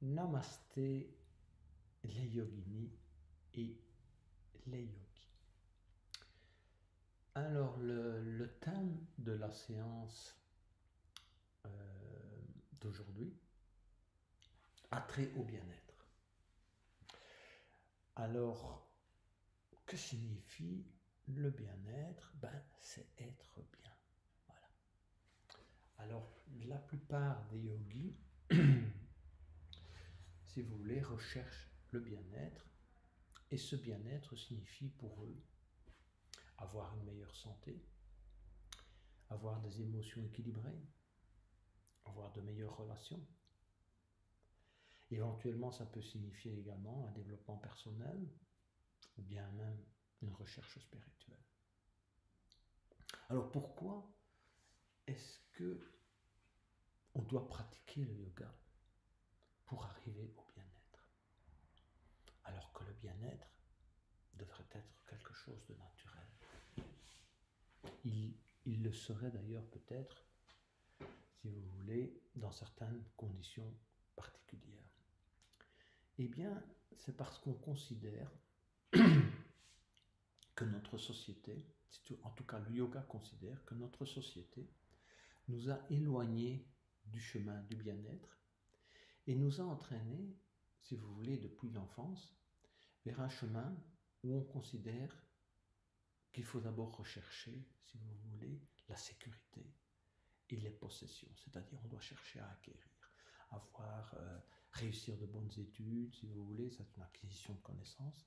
Namasté les yoginis et les yogis. Alors le thème de la séance d'aujourd'hui a trait au bien-être. Alors, que signifie le bien-être? C'est être bien. Voilà. Alors, la plupart des yogis, si vous voulez, recherchent le bien-être. Et ce bien-être signifie pour eux avoir une meilleure santé, avoir des émotions équilibrées, avoir de meilleures relations. Éventuellement, ça peut signifier également un développement personnel ou bien même une recherche spirituelle. Alors pourquoi est-ce que on doit pratiquer le yoga pour arriver au bien-être? Alors que le bien-être devrait être quelque chose de naturel. Il le serait d'ailleurs peut-être, si vous voulez, dans certaines conditions particulières. Eh bien, c'est parce qu'on considère que notre société, en tout cas le yoga considère que notre société nous a éloignés du chemin du bien-être et nous a entraînés, si vous voulez, depuis l'enfance, vers un chemin où on considère qu'il faut d'abord rechercher, si vous voulez, la sécurité et les possessions. C'est-à-dire on doit chercher à acquérir, réussir de bonnes études, si vous voulez, c'est une acquisition de connaissances.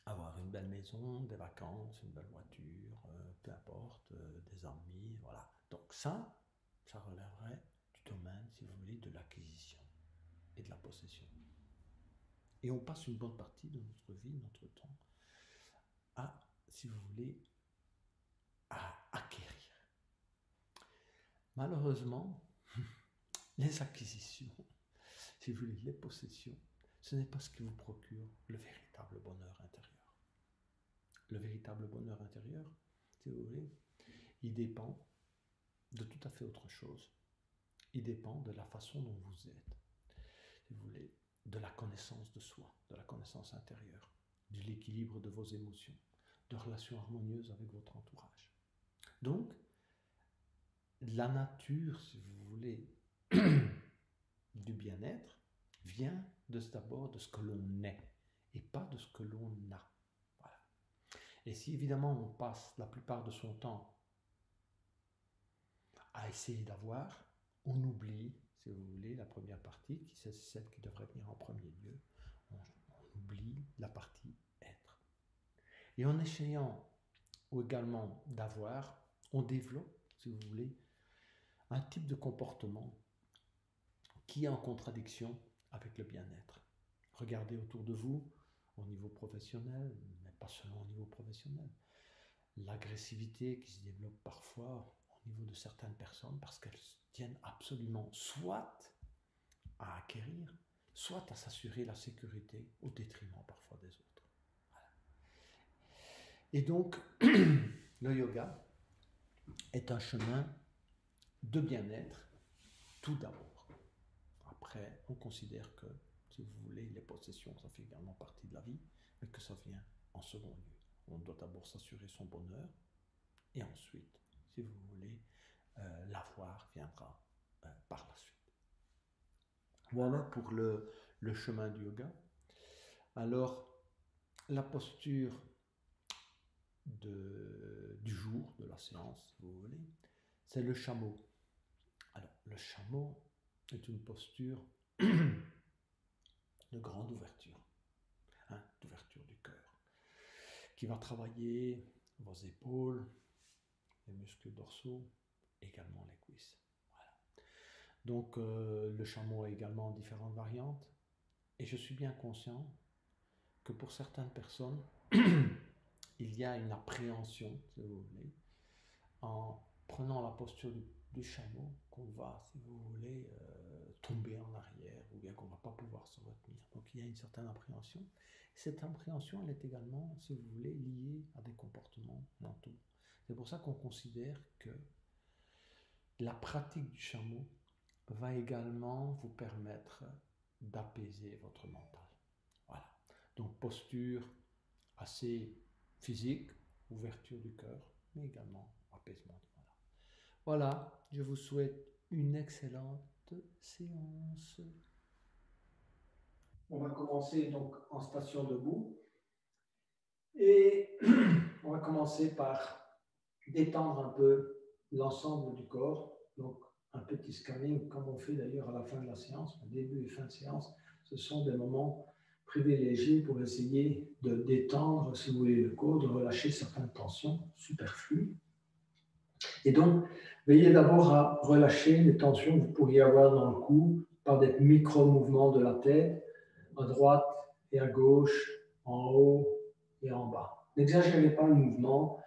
Avoir une belle maison, des vacances, une belle voiture, peu importe, des amis, voilà. Donc ça relèverait du domaine, si vous voulez, de l'acquisition et de la possession. Et on passe une bonne partie de notre vie, notre temps, à, si vous voulez, à acquérir. Malheureusement, les acquisitions, si vous voulez, les possessions, ce n'est pas ce qui vous procure le véritable bonheur intérieur. Le véritable bonheur intérieur, si vous voulez, il dépend de tout à fait autre chose. Il dépend de la façon dont vous êtes, si vous voulez, de la connaissance de soi, de la connaissance intérieure, de l'équilibre de vos émotions, de relations harmonieuses avec votre entourage. Donc, la nature, si vous voulez, du bien-être vient d'abord de ce que l'on est et pas de ce que l'on a. Voilà. Et si évidemment on passe la plupart de son temps à essayer d'avoir, on oublie, si vous voulez, la première partie, qui c'est celle qui devrait venir en premier lieu. On oublie la partie être. Et en essayant également d'avoir, on développe, si vous voulez, un type de comportement qui est en contradiction avec le bien-être. Regardez autour de vous, au niveau professionnel, mais pas seulement au niveau professionnel. L'agressivité qui se développe parfois au niveau de certaines personnes parce qu'elles tiennent absolument soit à acquérir, soit à s'assurer la sécurité au détriment parfois des autres. Voilà. Et donc, le yoga est un chemin de bien-être tout d'abord. Après, on considère que, si vous voulez, les possessions, ça fait également partie de la vie, mais que ça vient en second lieu. On doit d'abord s'assurer son bonheur, et ensuite, si vous voulez, l'avoir viendra par la suite. Voilà pour le chemin du yoga. Alors, la posture du jour, de la séance, si vous voulez, c'est le chameau. Alors, le chameau est une posture de grande ouverture, d'ouverture du cœur, qui va travailler vos épaules, les muscles dorsaux, également les cuisses. Voilà. Donc le chameau a également différentes variantes, et je suis bien conscient que pour certaines personnes, il y a une appréhension, si vous voulez, en prenant la posture du chameau, qu'on va, si vous voulez, tomber en arrière, ou bien qu'on ne va pas pouvoir se retenir. Donc il y a une certaine appréhension. Cette appréhension, elle est également, si vous voulez, liée à des comportements mentaux. C'est pour ça qu'on considère que la pratique du chameau va également vous permettre d'apaiser votre mental. Voilà. Donc posture assez physique, ouverture du cœur, mais également apaisement. Voilà, je vous souhaite une excellente séance. On va commencer donc en station debout et on va commencer par détendre un peu l'ensemble du corps. Donc un petit scanning, comme on fait d'ailleurs à la fin de la séance, au début et fin de séance, ce sont des moments privilégiés pour essayer de détendre, si vous voulez, le corps, de relâcher certaines tensions superflues. Et donc, veillez d'abord à relâcher les tensions que vous pourriez avoir dans le cou par des micro-mouvements de la tête, à droite et à gauche, en haut et en bas. N'exagérez pas le mouvement.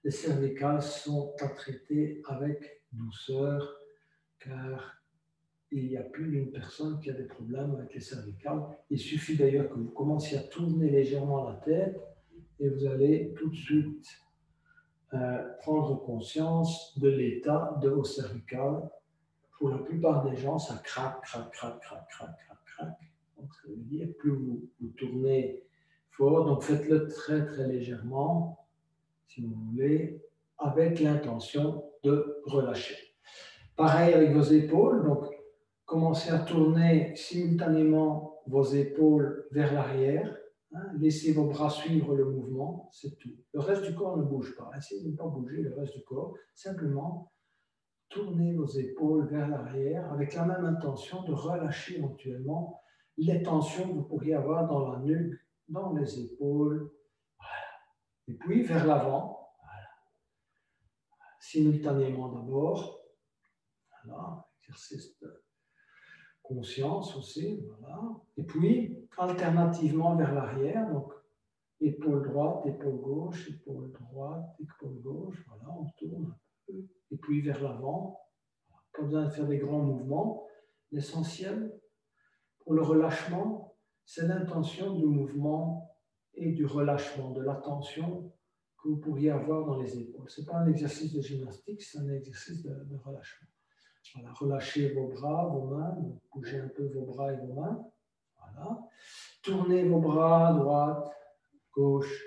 Les cervicales sont à traiter avec douceur, car il n'y a plus d'une personne qui a des problèmes avec les cervicales. Il suffit d'ailleurs que vous commenciez à tourner légèrement la tête et vous allez tout de suite prendre conscience de l'état de vos cervicales. Pour la plupart des gens, ça craque, craque, craque, craque, craque, craque, craque. Donc, ça veut dire plus vous tournez fort, donc faites-le très, très légèrement, si vous voulez, avec l'intention de relâcher. Pareil avec vos épaules, donc commencez à tourner simultanément vos épaules vers l'arrière. Laissez vos bras suivre le mouvement, c'est tout. Le reste du corps ne bouge pas. Essayez de ne pas bouger le reste du corps. Simplement, tournez vos épaules vers l'arrière avec la même intention de relâcher éventuellement les tensions que vous pourriez avoir dans la nuque, dans les épaules. Voilà. Et puis vers l'avant. Voilà. Simultanément d'abord. Voilà, exercice de conscience aussi. Voilà. Et puis, alternativement vers l'arrière. Donc, épaule droite, épaule gauche, épaule droite, épaule gauche. Voilà, on tourne un peu. Et puis vers l'avant. Pas besoin de faire des grands mouvements. L'essentiel pour le relâchement, c'est l'intention du mouvement et du relâchement, de la tension que vous pourriez avoir dans les épaules. Ce n'est pas un exercice de gymnastique, c'est un exercice de relâchement. Voilà, relâchez vos bras, vos mains, bougez un peu vos bras et vos mains. Voilà. Tournez vos bras, droite, gauche.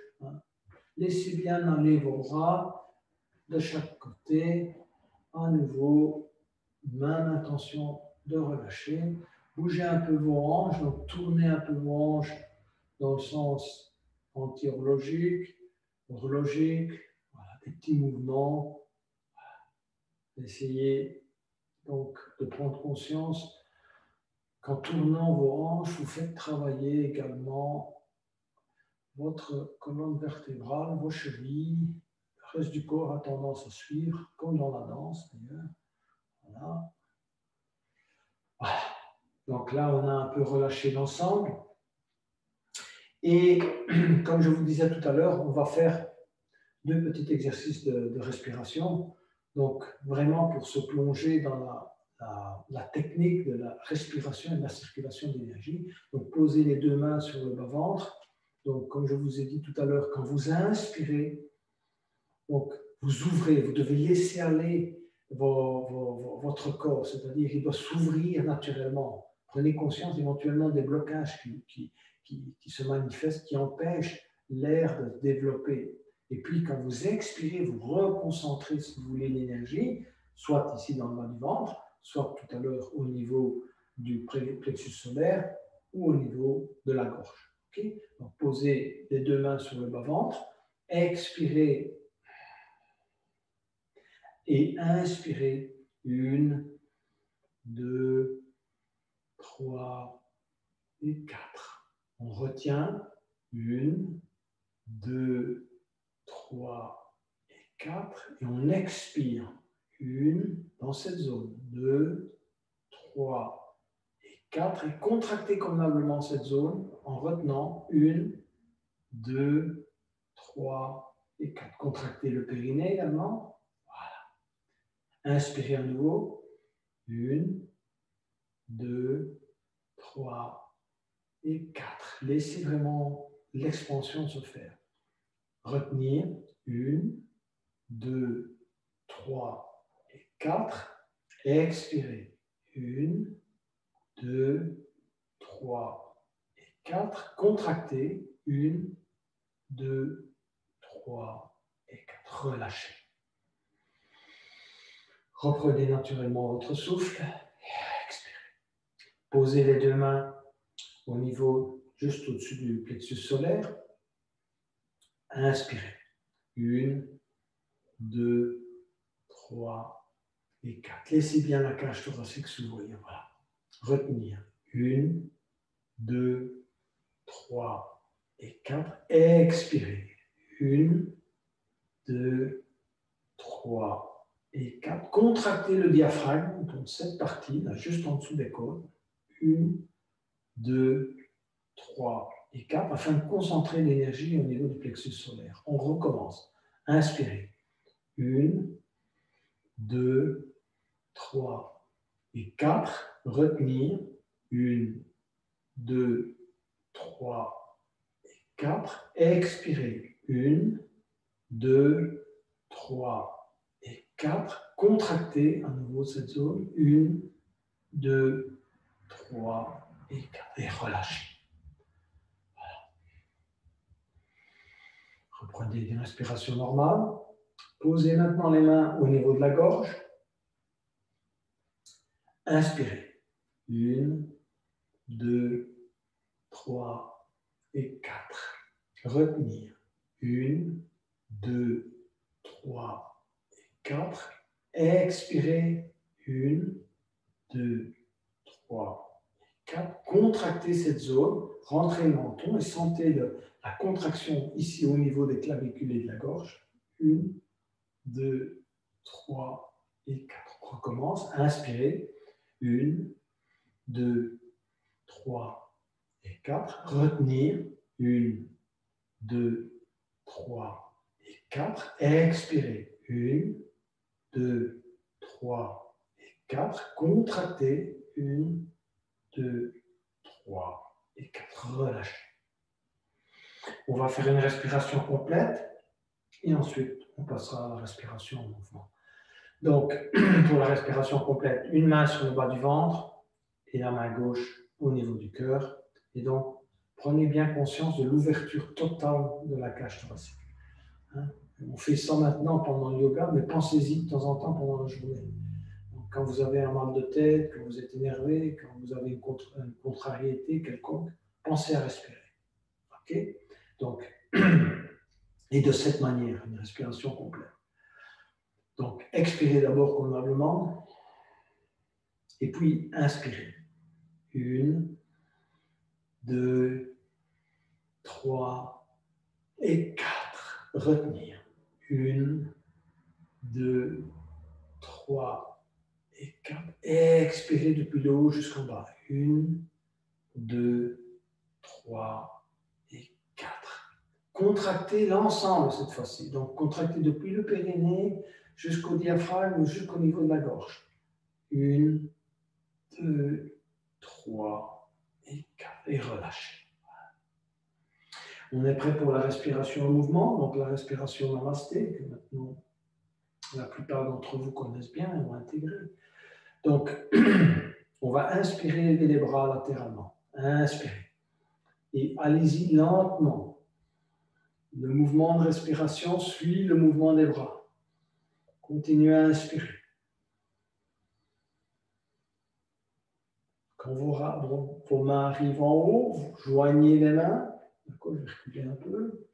Laissez bien aller vos bras de chaque côté. À nouveau, même intention de relâcher. Bougez un peu vos hanches, donc tournez un peu vos hanches dans le sens anti-horlogique, horlogique. Voilà, des petits mouvements. Essayez donc de prendre conscience qu'en tournant vos hanches, vous faites travailler également votre colonne vertébrale, vos chevilles. Le reste du corps a tendance à suivre, comme dans la danse d'ailleurs. Voilà. Voilà. Donc là, on a un peu relâché l'ensemble. Et comme je vous disais tout à l'heure, on va faire deux petits exercices de respiration. Donc vraiment pour se plonger dans la technique de la respiration et de la circulation d'énergie. Donc posez les deux mains sur le bas-ventre. Donc comme je vous ai dit tout à l'heure, quand vous inspirez, donc vous ouvrez, vous devez laisser aller votre corps, c'est-à-dire qu'il doit s'ouvrir naturellement. Prenez conscience éventuellement des blocages qui se manifestent, qui empêchent l'air de se développer. Et puis, quand vous expirez, vous reconcentrez, si vous voulez, l'énergie, soit ici dans le bas du ventre, soit tout à l'heure au niveau du plexus solaire ou au niveau de la gorge. Okay? Donc, posez les deux mains sur le bas-ventre, expirez et inspirez. 1, 2, 3 et 4. On retient. 1, 2, 3 et 4. Et on expire. 1 dans cette zone. 2, 3 et 4. Et contractez convenablement cette zone en retenant. 1, 2, 3 et 4. Contractez le périnée également. Inspirez à nouveau. 1, 2, 3 et 4. Laissez vraiment l'expansion se faire. Retenir. 1, 2, 3 et 4. Expirez. 1, 2, 3 et 4. Contractez. 1, 2, 3 et 4. Relâchez. Reprenez naturellement votre souffle. Expirez. Posez les deux mains au niveau juste au-dessus du plexus solaire. Inspirez. 1, 2, 3 et 4. Laissez bien la cage thoracique s'ouvrir. Voilà. Retenir. 1, 2, 3 et 4. Expirez. 1, 2, 3 et 4. Contractez le diaphragme dans cette partie, là, juste en dessous des côtes. 1, 2, 3 et 4, afin de concentrer l'énergie au niveau du plexus solaire. On recommence. Inspirez. 1, 2, 3 et 4. Retenir. 1, 2, 3 et 4. Expirez. 1, 2, 3 et 4. Contractez à nouveau cette zone. 1, 2, 3 et 4. Et relâchez. Reprenez une respiration normale. Posez maintenant les mains au niveau de la gorge. Inspirez. 1, 2, 3 et 4. Retenir. 1, 2, 3 et 4. Expirez. 1, 2, 3 et 4. Contractez cette zone. Rentrez le menton et sentez la contraction ici au niveau des clavicules et de la gorge. 1, 2, 3 et 4. On recommence. Inspirez. 1, 2, 3 et 4. Retenir. 1, 2, 3 et 4. Expirez. 1, 2, 3 et 4. Contractez. 1, 2, 3 et 4. Relâchez. On va faire une respiration complète et ensuite on passera à la respiration en mouvement. Donc, pour la respiration complète, une main sur le bas du ventre et la main gauche au niveau du cœur. Et donc, prenez bien conscience de l'ouverture totale de la cage thoracique. Hein? On fait ça maintenant pendant le yoga, mais pensez-y de temps en temps pendant la journée. Donc, quand vous avez un mal de tête, quand vous êtes énervé, quand vous avez une contrariété quelconque, pensez à respirer. Ok? Donc, et de cette manière, une respiration complète. Donc, expirez d'abord convenablement, et puis inspirez. 1, 2, 3 et 4. Retenir. 1, 2, 3 et 4. Expirez depuis le haut jusqu'en bas. 1, 2, 3 et 4. Contractez l'ensemble cette fois-ci. Donc, contractez depuis le périnée jusqu'au diaphragme, jusqu'au niveau de la gorge. 1, 2, 3 et 4. Et relâchez. On est prêt pour la respiration en mouvement, donc la respiration namasté, que maintenant la plupart d'entre vous connaissent bien et ont intégré. Donc, on va inspirer, lever les bras latéralement. Inspirez. Et allez-y lentement. Le mouvement de respiration suit le mouvement des bras. Continuez à inspirer. Quand vos mains arrivent en haut, vous joignez les mains. D'accord, je vais reculer un peu.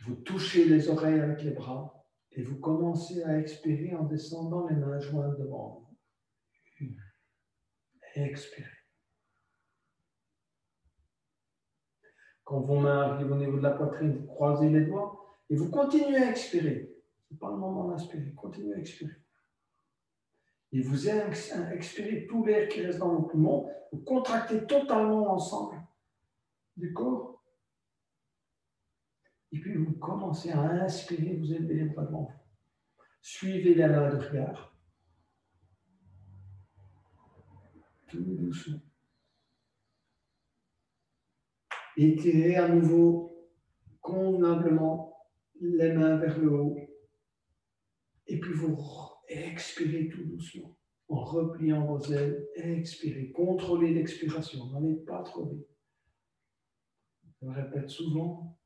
Vous touchez les oreilles avec les bras et vous commencez à expirer en descendant les mains jointes devant vous. Expirez. Quand vos mains arrivent au niveau de la poitrine, vous croisez les doigts et vous continuez à expirer. Ce n'est pas le moment d'inspirer. Continuez à expirer. Et vous expirez tout l'air qui reste dans vos poumons. Vous contractez totalement l'ensemble du corps. Et puis vous commencez à inspirer, vous élevez les bras devant vous. Suivez la main de regard. Tout doucement. Étirez à nouveau convenablement les mains vers le haut. Et puis vous expirez tout doucement. en repliant vos ailes. Expirez. Contrôlez l'expiration. N'allez pas trop vite. Je le répète souvent,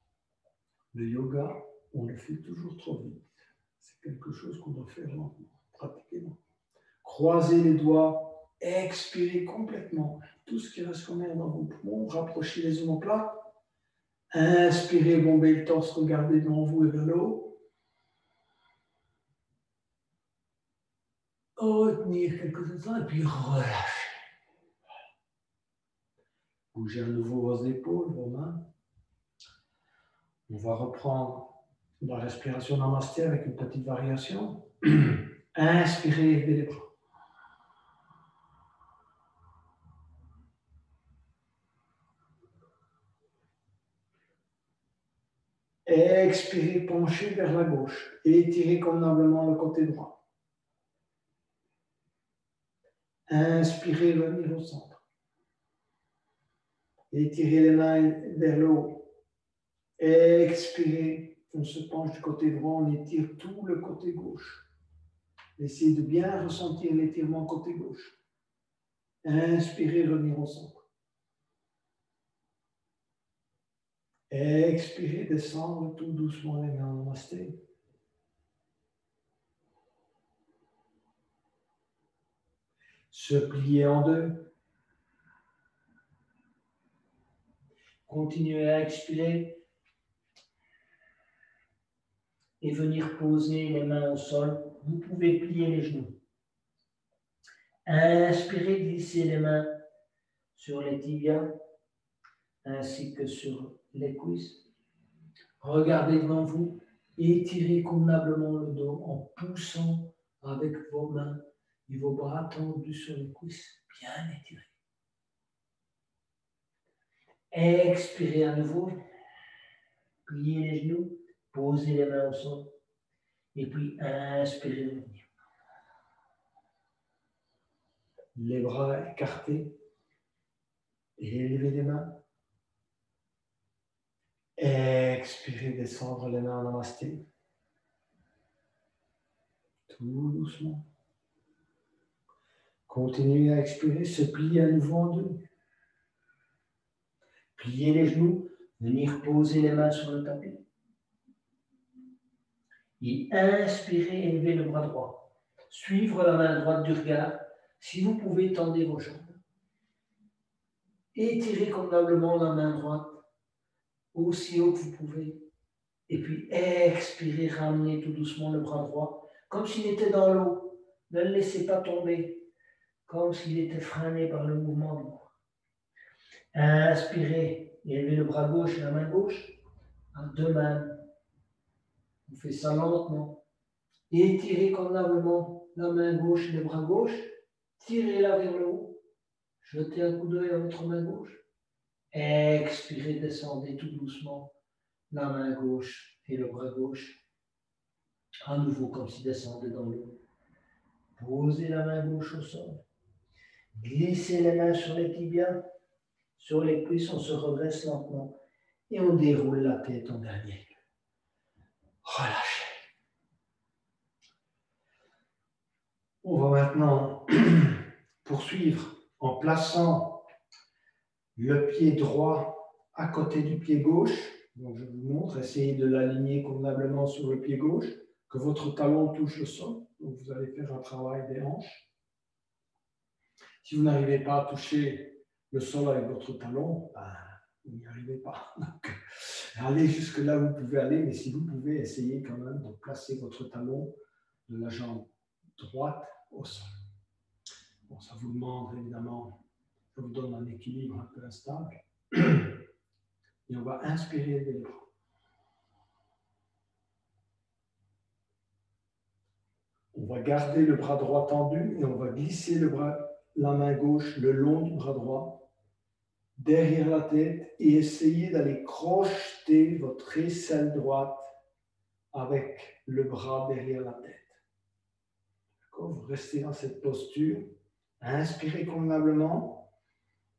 le yoga, on le fait toujours trop vite. C'est quelque chose qu'on doit faire lentement, pratiquer lentement. Croisez les doigts, expirez complètement. Tout ce qui reste comme air dans vos poumons, rapprochez les omoplates. Inspirez, bombez le torse, regardez devant vous et vers le haut. Retenir quelques instants et puis relâchez. Bougez à nouveau vos épaules, vos mains. On va reprendre la respiration namasté avec une petite variation. Inspirez, levez les bras. Expirez, penchez vers la gauche. Étirez convenablement le côté droit. Inspirez, venir au centre. Étirez les mains vers le haut. Expirez, on se penche du côté droit, on étire tout le côté gauche. Essayez de bien ressentir l'étirement côté gauche. Inspirez, revenir au centre. Expirez, descendre tout doucement les mains en namasté. Se plier en deux. Continuez à expirer et venir poser les mains au sol. Vous pouvez plier les genoux. Inspirez, glissez les mains sur les tibias ainsi que sur les cuisses. Regardez devant vous, étirez convenablement le dos en poussant avec vos mains et vos bras tendus sur les cuisses, bien étirés. Expirez à nouveau, pliez les genoux, posez les mains au sol et puis inspirez, revenir. Les bras écartés, élevez les mains. Expirez, descendre les mains en namasté. Tout doucement. Continuez à expirer, se plier à nouveau en deux. Pliez les genoux, venir poser les mains sur le tapis. Et inspirez, élevez le bras droit. Suivre la main droite du regard. Si vous pouvez, tendez vos jambes. Étirez convenablement la main droite aussi haut que vous pouvez. Et puis expirez, ramenez tout doucement le bras droit, comme s'il était dans l'eau. Ne le laissez pas tomber, comme s'il était freiné par le mouvement de l'eau. Inspirez, élevez le bras gauche et la main gauche à deux mains. On fait ça lentement. Étirez convenablement la main gauche et le bras gauche. Tirez-la vers le haut. Jetez un coup d'œil à votre main gauche. Expirez, descendez tout doucement la main gauche et le bras gauche. À nouveau, comme si descendait dans l'eau. Posez la main gauche au sol. Glissez les mains sur les tibias. Sur les cuisses, on se redresse lentement. Et on déroule la tête en dernier. Relâchez. On va maintenant poursuivre en plaçant le pied droit à côté du pied gauche. Donc je vous montre, essayez de l'aligner convenablement sur le pied gauche, que votre talon touche le sol. Donc vous allez faire un travail des hanches. Si vous n'arrivez pas à toucher le sol avec votre talon, vous n'y arrivez pas. Donc, allez jusque là où vous pouvez aller, mais si vous pouvez, essayez quand même de placer votre talon de la jambe droite au sol. Bon, ça vous demande évidemment, ça vous donne un équilibre un peu instable. Et on va inspirer les bras. On va garder le bras droit tendu et on va glisser la main gauche le long du bras droit, derrière la tête, et essayer d'aller crocheter votre aisselle droite avec le bras derrière la tête. Vous restez dans cette posture. Inspirez convenablement.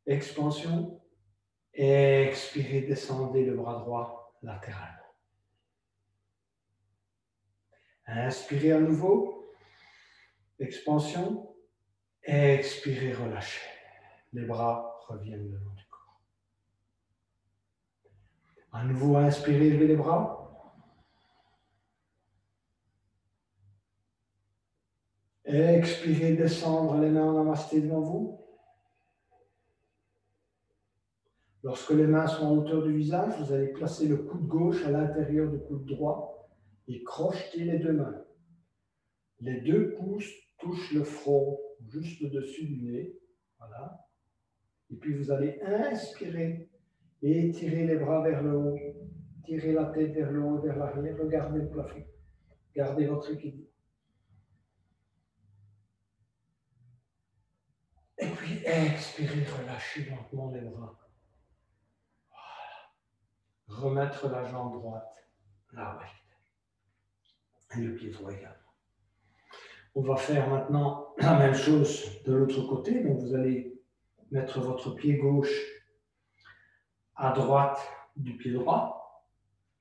Expansion. Expirez, descendez le bras droit latéralement. Inspirez à nouveau. Expansion. Expirez, relâchez. Les bras reviennent le long du corps. À nouveau, inspirez, levez les bras. Expirez, descendre les mains en namasté devant vous. Lorsque les mains sont à hauteur du visage, vous allez placer le coude gauche à l'intérieur du coude droit et crocheter les deux mains. Les deux pouces touchent le front juste au-dessus du nez. Voilà. Et puis vous allez inspirer et étirer les bras vers le haut. Tirez la tête vers le haut et vers l'arrière. Regardez le plafond. Gardez votre équilibre. Et puis expirez, relâchez lentement les bras. Voilà. Remettre la jambe droite là où et le pied droit également. On va faire maintenant la même chose de l'autre côté. Donc vous allez mettre votre pied gauche à droite du pied droit.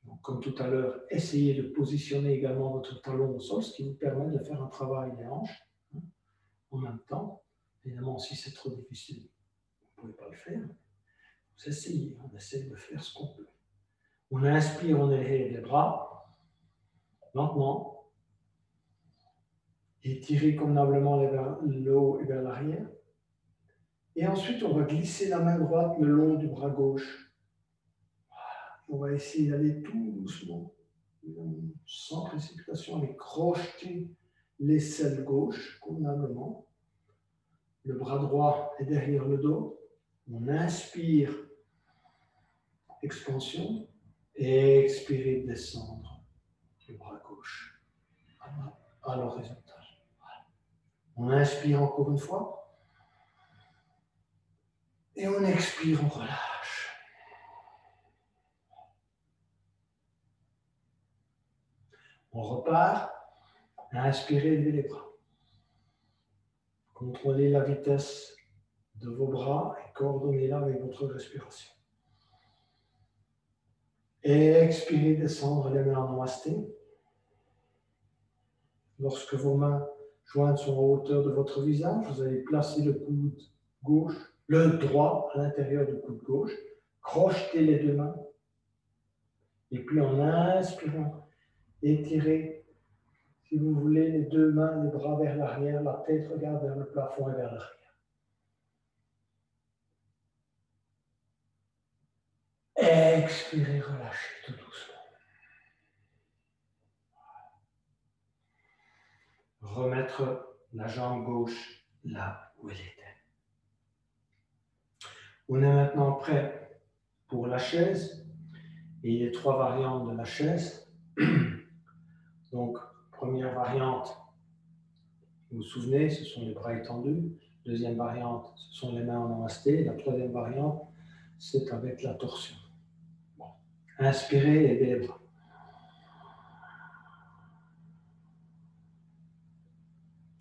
Donc, comme tout à l'heure, essayez de positionner également votre talon au sol, ce qui vous permet de faire un travail des hanches en même temps. Évidemment, si c'est trop difficile, vous ne pouvez pas le faire. Vous essayez, on essaye de faire ce qu'on peut. On inspire, on élève les bras, lentement. Étirez convenablement vers le haut et vers l'arrière. Et ensuite, on va glisser la main droite le long du bras gauche. Voilà. On va essayer d'aller tout doucement, sans précipitation, avec crocheter l'aisselle gauche convenablement. Le bras droit est derrière le dos. On inspire, expansion, et expirez, descendre le bras gauche à l'horizontale. Voilà. On inspire encore une fois. Et on expire, on relâche. On repart. Inspirez, levez les bras. Contrôlez la vitesse de vos bras et coordonnez-la avec votre respiration. Et expirez, descendre les mains en namasté. Lorsque vos mains jointes sont à hauteur de votre visage, vous allez placer le coude gauche, le droit à l'intérieur du coude gauche, crochetez les deux mains, et puis en inspirant, étirez, si vous voulez, les deux mains, les bras vers l'arrière, la tête regarde vers le plafond et vers l'arrière. Expirez, relâchez tout doucement. Remettre la jambe gauche là où elle était. On est maintenant prêt pour la chaise et les trois variantes de la chaise. Donc, première variante, vous vous souvenez, ce sont les bras étendus. Deuxième variante, ce sont les mains en namasté. La troisième variante, c'est avec la torsion. Bon. Inspirez et levez les bras.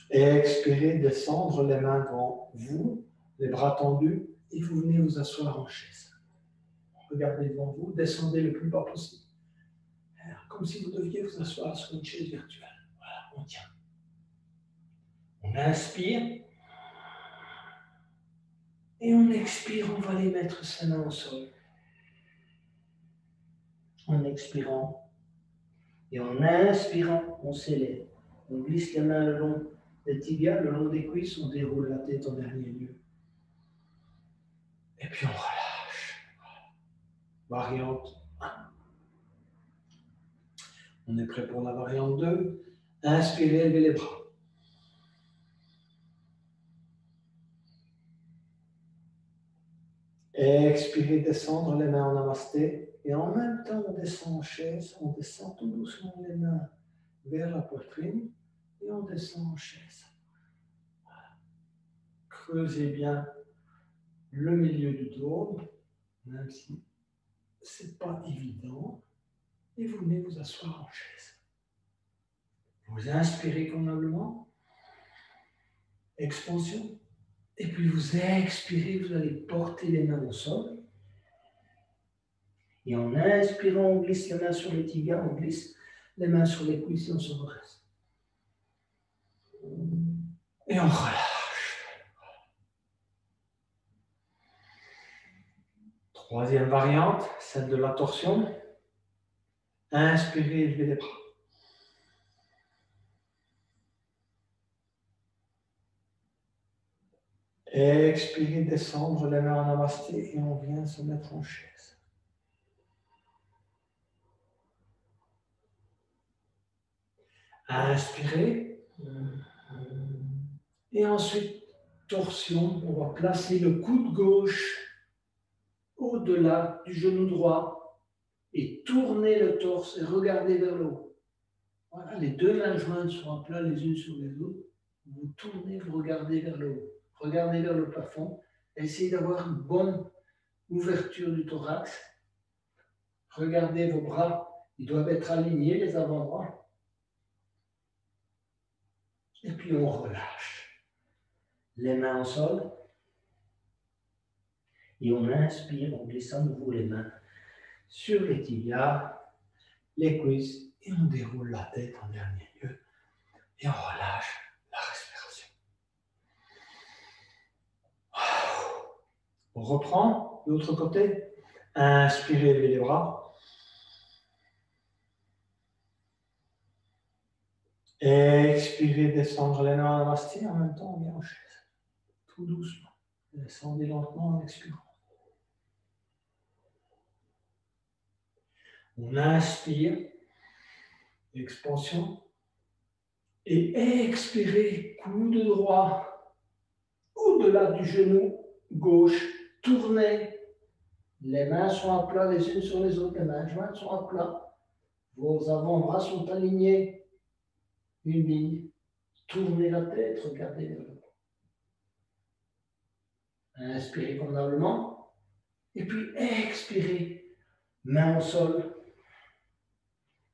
Et expirez, descendre les mains devant vous, les bras tendus, et vous venez vous asseoir en chaise. Regardez devant vous, descendez le plus bas possible. Comme si vous deviez vous asseoir sur une chaise virtuelle. Voilà, on tient. On inspire. Et on expire, on va aller mettre ses mains au sol. En expirant. Et en inspirant, on s'élève. On glisse les mains le long des tibias, le long des cuisses, on déroule la tête en dernier lieu. Et puis on relâche. Variante 1. On est prêt pour la variante 2. Inspirez, levez les bras. Expirez, descendre les mains en namasté. Et en même temps, on descend en chaise. On descend tout doucement les mains vers la poitrine. Et on descend en chaise. Voilà. Creusez bien le milieu du dos, même si ce n'est pas évident. Et vous venez vous asseoir en chaise. Vous inspirez convenablement. Expansion. Et puis vous expirez, vous allez porter les mains au sol. Et en inspirant, on glisse les mains sur les tibias, on glisse les mains sur les cuisses et on se redresse. Et on relâche. Troisième variante, celle de la torsion. Inspirez, élevez les bras. Expirez, descendre les mains en namasté et on vient se mettre en chaise. Inspirez. Et ensuite, torsion. On va placer le coude gauche au-delà du genou droit et tourner le torse et regarder vers le haut. Voilà, les deux mains jointes sont à plat les unes sur les autres. Vous tournez, vous regardez vers le haut. Regardez vers le plafond. Essayez d'avoir une bonne ouverture du thorax. Regardez vos bras. Ils doivent être alignés, les avant-bras. Et puis on relâche. Les mains au sol. Et on inspire, on glisse à nouveau les mains sur les tibias, les cuisses. Et on déroule la tête en dernier lieu. Et on relâche la respiration. On reprend de l'autre côté. Inspirez, levez les bras. Expirez, descendre les mains en namasté. En même temps, on vient en chaise. Tout doucement. Descendez lentement en expirant. On inspire. Expansion. Et expirez, coude droit. Au-delà du genou gauche. Tournez. Les mains sont à plat les unes sur les autres. Les mains jointes sont à plat. Vos avant-bras sont alignés. Une ligne. Tournez la tête, regardez vers le haut. Inspirez convenablement. Et puis expirez. Main au sol.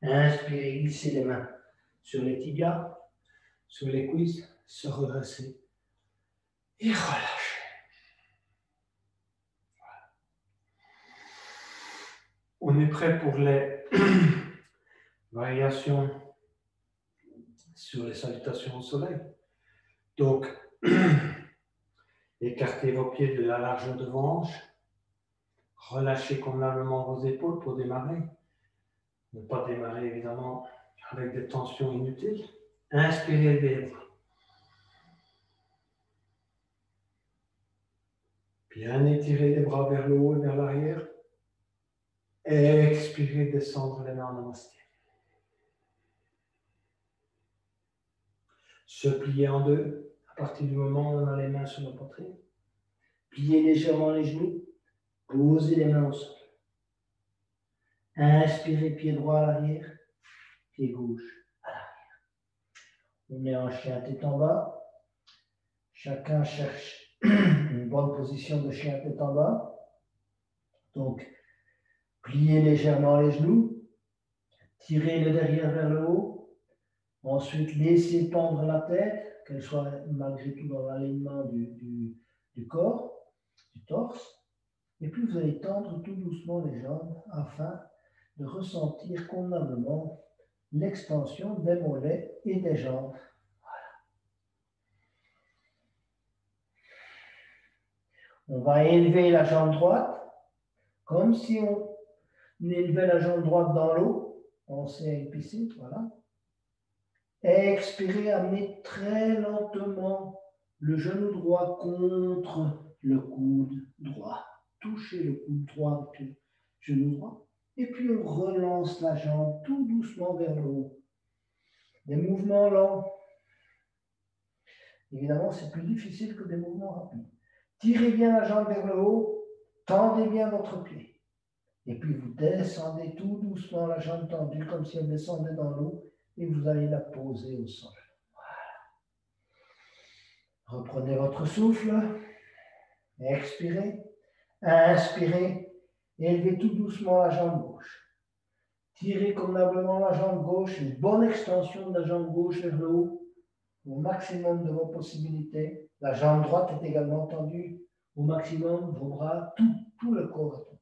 Inspirez, glissez les mains sur les tibias, sur les cuisses, se redresser. Et relâchez. Voilà. On est prêt pour les variations sur les salutations au soleil. Donc, écartez vos pieds de la largeur de vos hanches. Relâchez convenablement vos épaules pour démarrer. Ne pas démarrer évidemment avec des tensions inutiles. Inspirez, levez les bras. Bien étirer les bras vers le haut et vers l'arrière. Expirez, descendre les mains en namasté. Se plier en deux. À partir du moment où on a les mains sur la poitrine. Pliez légèrement les genoux. Posez les mains au sol. Inspirez, pied droit à l'arrière. Pied gauche à l'arrière. On est en chien tête en bas. Chacun cherche une bonne position de chien tête en bas. Donc, pliez légèrement les genoux. Tirez le derrière vers le haut. Ensuite, laissez pendre la tête, qu'elle soit malgré tout dans l'alignement du corps, du torse. Et puis, vous allez tendre tout doucement les jambes afin de ressentir convenablement l'extension des mollets et des jambes. On va élever la jambe droite, comme si on élevait la jambe droite dans l'eau. On s'est épicé, voilà. Expirez, amenez très lentement le genou droit contre le coude droit. Touchez le coude droit avec le genou droit. Et puis on relance la jambe tout doucement vers le haut. Des mouvements lents. Évidemment, c'est plus difficile que des mouvements rapides. Tirez bien la jambe vers le haut, tendez bien votre pied. Et puis vous descendez tout doucement la jambe tendue comme si elle descendait dans l'eau et vous allez la poser au sol. Voilà. Reprenez votre souffle. Expirez. Inspirez. Élevez tout doucement la jambe gauche. Tirez convenablement la jambe gauche, une bonne extension de la jambe gauche vers le haut, au maximum de vos possibilités. La jambe droite est également tendue au maximum, vos bras, tout le corps est tendu.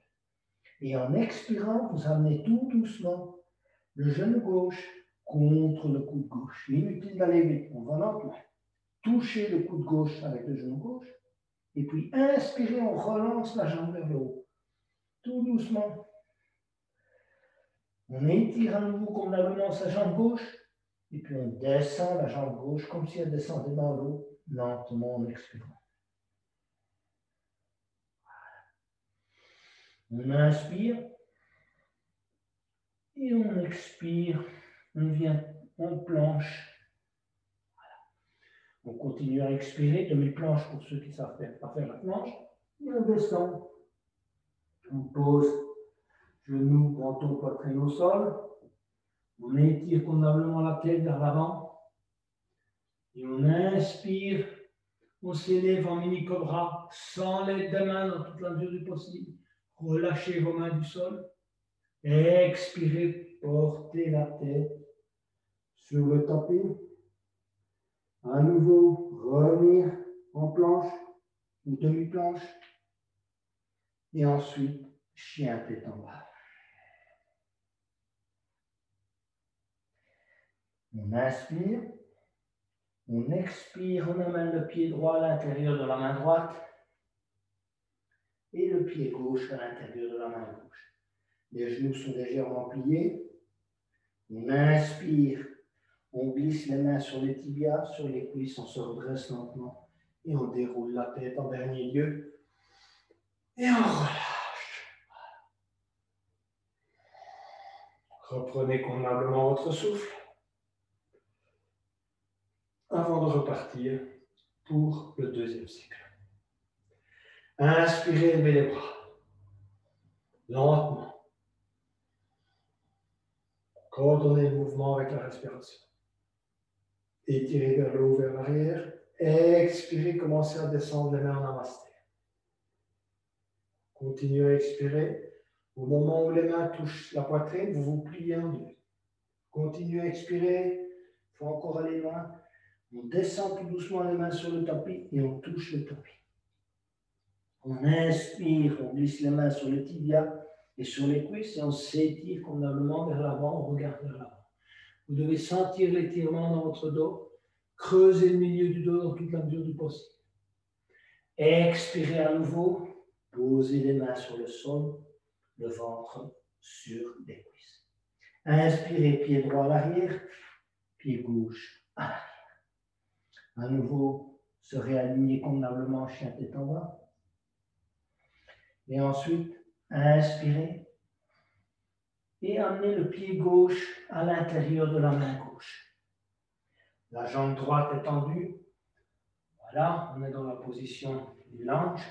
Et en expirant, vous amenez tout doucement le genou gauche contre le coude gauche. Inutile d'aller vite, on va lentement. Touchez le coude gauche avec le genou gauche. Et puis inspirez, on relance la jambe vers le haut. tout doucement. On étire à nouveau convenablement sa jambe gauche, et puis on descend la jambe gauche comme si elle descendait dans l'eau, lentement en expirant. On inspire, et on expire, on vient en planche. On continue à expirer, demi-planche pour ceux qui savent pas faire la planche, et on descend. On pose genoux, menton, poitrine au sol. On étire convenablement la tête vers l'avant. Et on inspire, on s'élève en mini-cobra, sans l'aide des mains dans toute la mesure du possible. Relâchez vos mains du sol. Expirez, portez la tête sur le tapis. À nouveau, revenir en planche ou demi-planche. Et ensuite, chien tête en bas. On inspire. On expire, on amène le pied droit à l'intérieur de la main droite et le pied gauche à l'intérieur de la main gauche. Les genoux sont légèrement pliés. On inspire, on glisse les mains sur les tibias, sur les cuisses, on se redresse lentement et on déroule la tête en dernier lieu et on relâche. Reprenez convenablement votre souffle avant de repartir pour le deuxième cycle. Inspirez, levez les bras. Lentement. Coordonnez le mouvement avec la respiration. Étirez vers le haut, vers l'arrière. Expirez, commencez à descendre les mains en namasté. Continuez à expirer. Au moment où les mains touchent la poitrine, vous vous pliez en deux. Continuez à expirer. Il faut encore aller loin. On descend tout doucement les mains sur le tapis et on touche le tapis. On inspire, on glisse les mains sur le tibia et sur les cuisses et on s'étire convenablement vers l'avant, on regarde vers l'avant. Vous devez sentir l'étirement dans votre dos, creuser le milieu du dos dans toute la mesure du possible. Expirez à nouveau, posez les mains sur le sol, le ventre sur les cuisses. Inspirez, pied droit à l'arrière, pied gauche à l'arrière. À nouveau, se réaligner convenablement, chien tête en bas. Et ensuite, inspirez et amenez le pied gauche à l'intérieur de la main gauche. La jambe droite est tendue. Voilà, on est dans la position du lunge.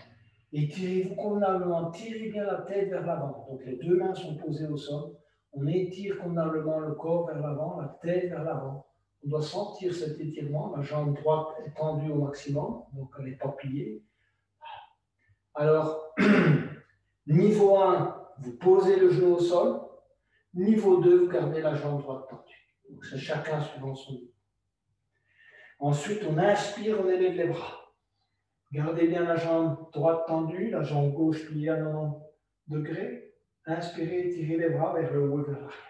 Étirez-vous convenablement, tirez bien la tête vers l'avant. Donc les deux mains sont posées au sol. On étire convenablement le corps vers l'avant, la tête vers l'avant. On doit sentir cet étirement. La jambe droite est tendue au maximum, donc elle n'est pas pliée. Alors, niveau 1, vous posez le genou au sol. Niveau 2, vous gardez la jambe droite tendue. Donc c'est chacun suivant son niveau. Ensuite, on inspire, on élève les bras. Gardez bien la jambe droite tendue, la jambe gauche pliée à 90 degrés. Inspirez, étirez les bras vers le haut et vers l'arrière.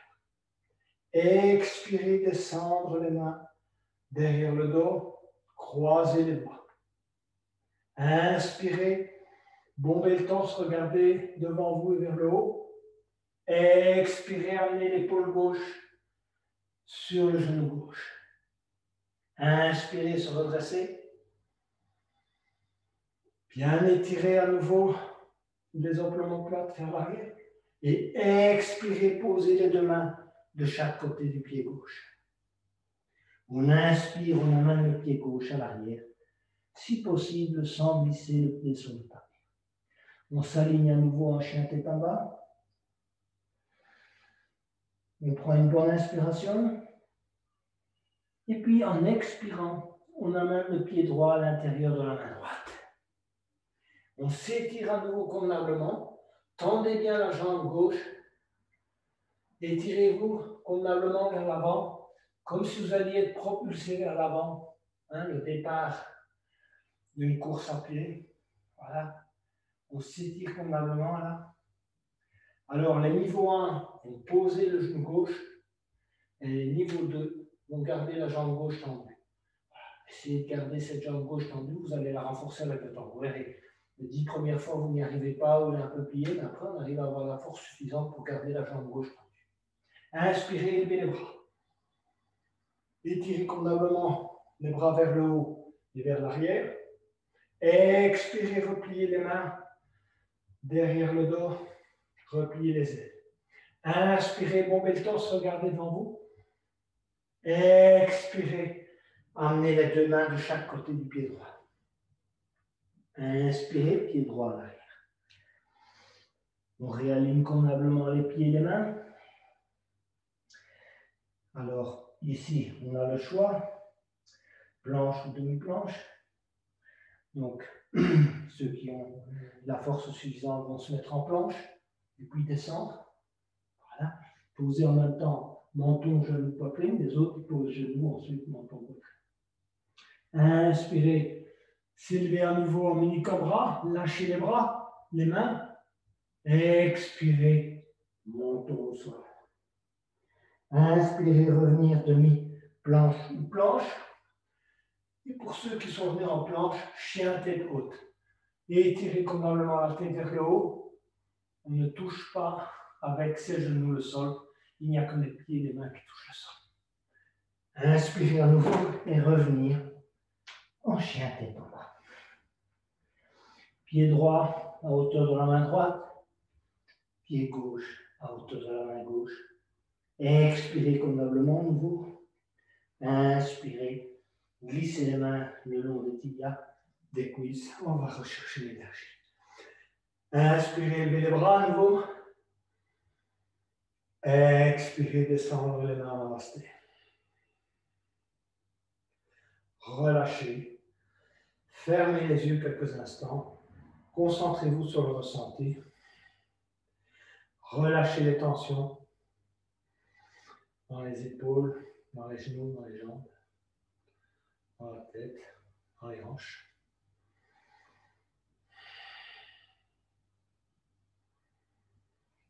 Expirez, descendre les mains derrière le dos, croisez les bras. Inspirez, bombez le torse, regardez devant vous et vers le haut. Expirez, amenez l'épaule gauche sur le genou gauche. Inspirez, se redresser. Bien étirez à nouveau les omoplates vers l'arrière. Et expirez, posez les deux mains de chaque côté du pied gauche. On inspire, on amène le pied gauche à l'arrière. Si possible, sans glisser le pied sur le tapis. On s'aligne à nouveau en chien tête en bas. On prend une bonne inspiration. Et puis en expirant, on amène le pied droit à l'intérieur de la main droite. On s'étire à nouveau convenablement. Tendez bien la jambe gauche. Étirez-vous convenablement vers l'avant, comme si vous alliez être propulsé vers l'avant. Le départ d'une course à pied. Voilà. On s'étire convenablement là. Alors, les niveaux 1, vous posez le genou gauche. Et les niveaux 2, vous gardez la jambe gauche tendue. Voilà. Essayez de garder cette jambe gauche tendue, vous allez la renforcer avec le temps. Vous verrez, Les 10 premières fois, vous n'y arrivez pas, vous êtes un peu plié, mais après, on arrive à avoir la force suffisante pour garder la jambe gauche tendue. Inspirez, élevez les bras. Étirez convenablement les bras vers le haut et vers l'arrière. Expirez, repliez les mains derrière le dos, repliez les ailes. Inspirez, bombez le torse, regardez devant vous. Expirez, amenez les deux mains de chaque côté du pied droit. Inspirez, pied droit à l'arrière. On réaligne convenablement les pieds et les mains. Alors, ici, on a le choix, planche ou demi-planche. Donc, ceux qui ont la force suffisante vont se mettre en planche, et puis descendre. Voilà. Poser en même temps menton, genou, poitrine. Les autres posent genou, ensuite menton, poitrine. Inspirez, s'élever à nouveau en mini-cobra, lâchez les bras, les mains. Expirez, menton au sol. Inspirez, revenir demi-planche ou planche. Et pour ceux qui sont venus en planche, chien tête haute. Et étirez convenablement la tête vers le haut. On ne touche pas avec ses genoux le sol. Il n'y a que les pieds et les mains qui touchent le sol. Inspirez à nouveau et revenir en chien tête en bas. Pied droit à hauteur de la main droite. Pied gauche à hauteur de la main gauche. Expirez convenablement à nouveau. Inspirez. Glissez les mains le long des tibias, des cuisses. On va rechercher l'énergie. Inspirez, levez les bras à nouveau. Expirez, descendre les mains en namasté. Relâchez. Fermez les yeux quelques instants. Concentrez-vous sur le ressenti. Relâchez les tensions dans les épaules, dans les genoux, dans les jambes, dans la tête, dans les hanches.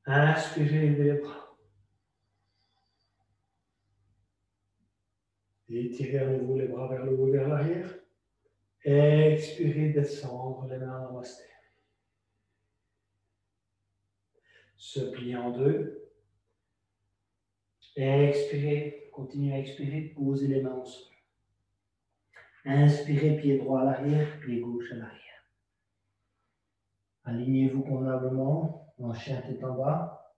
Inspirez, levez les bras. Étirez à nouveau les bras vers le haut et vers l'arrière. Expirez, descendre les mains en namasté. Se plier en deux. Expirez, continuez à expirer, posez les mains au sol. Inspirez, pied droit à l'arrière, pied gauche à l'arrière. Alignez-vous convenablement en chien tête en bas.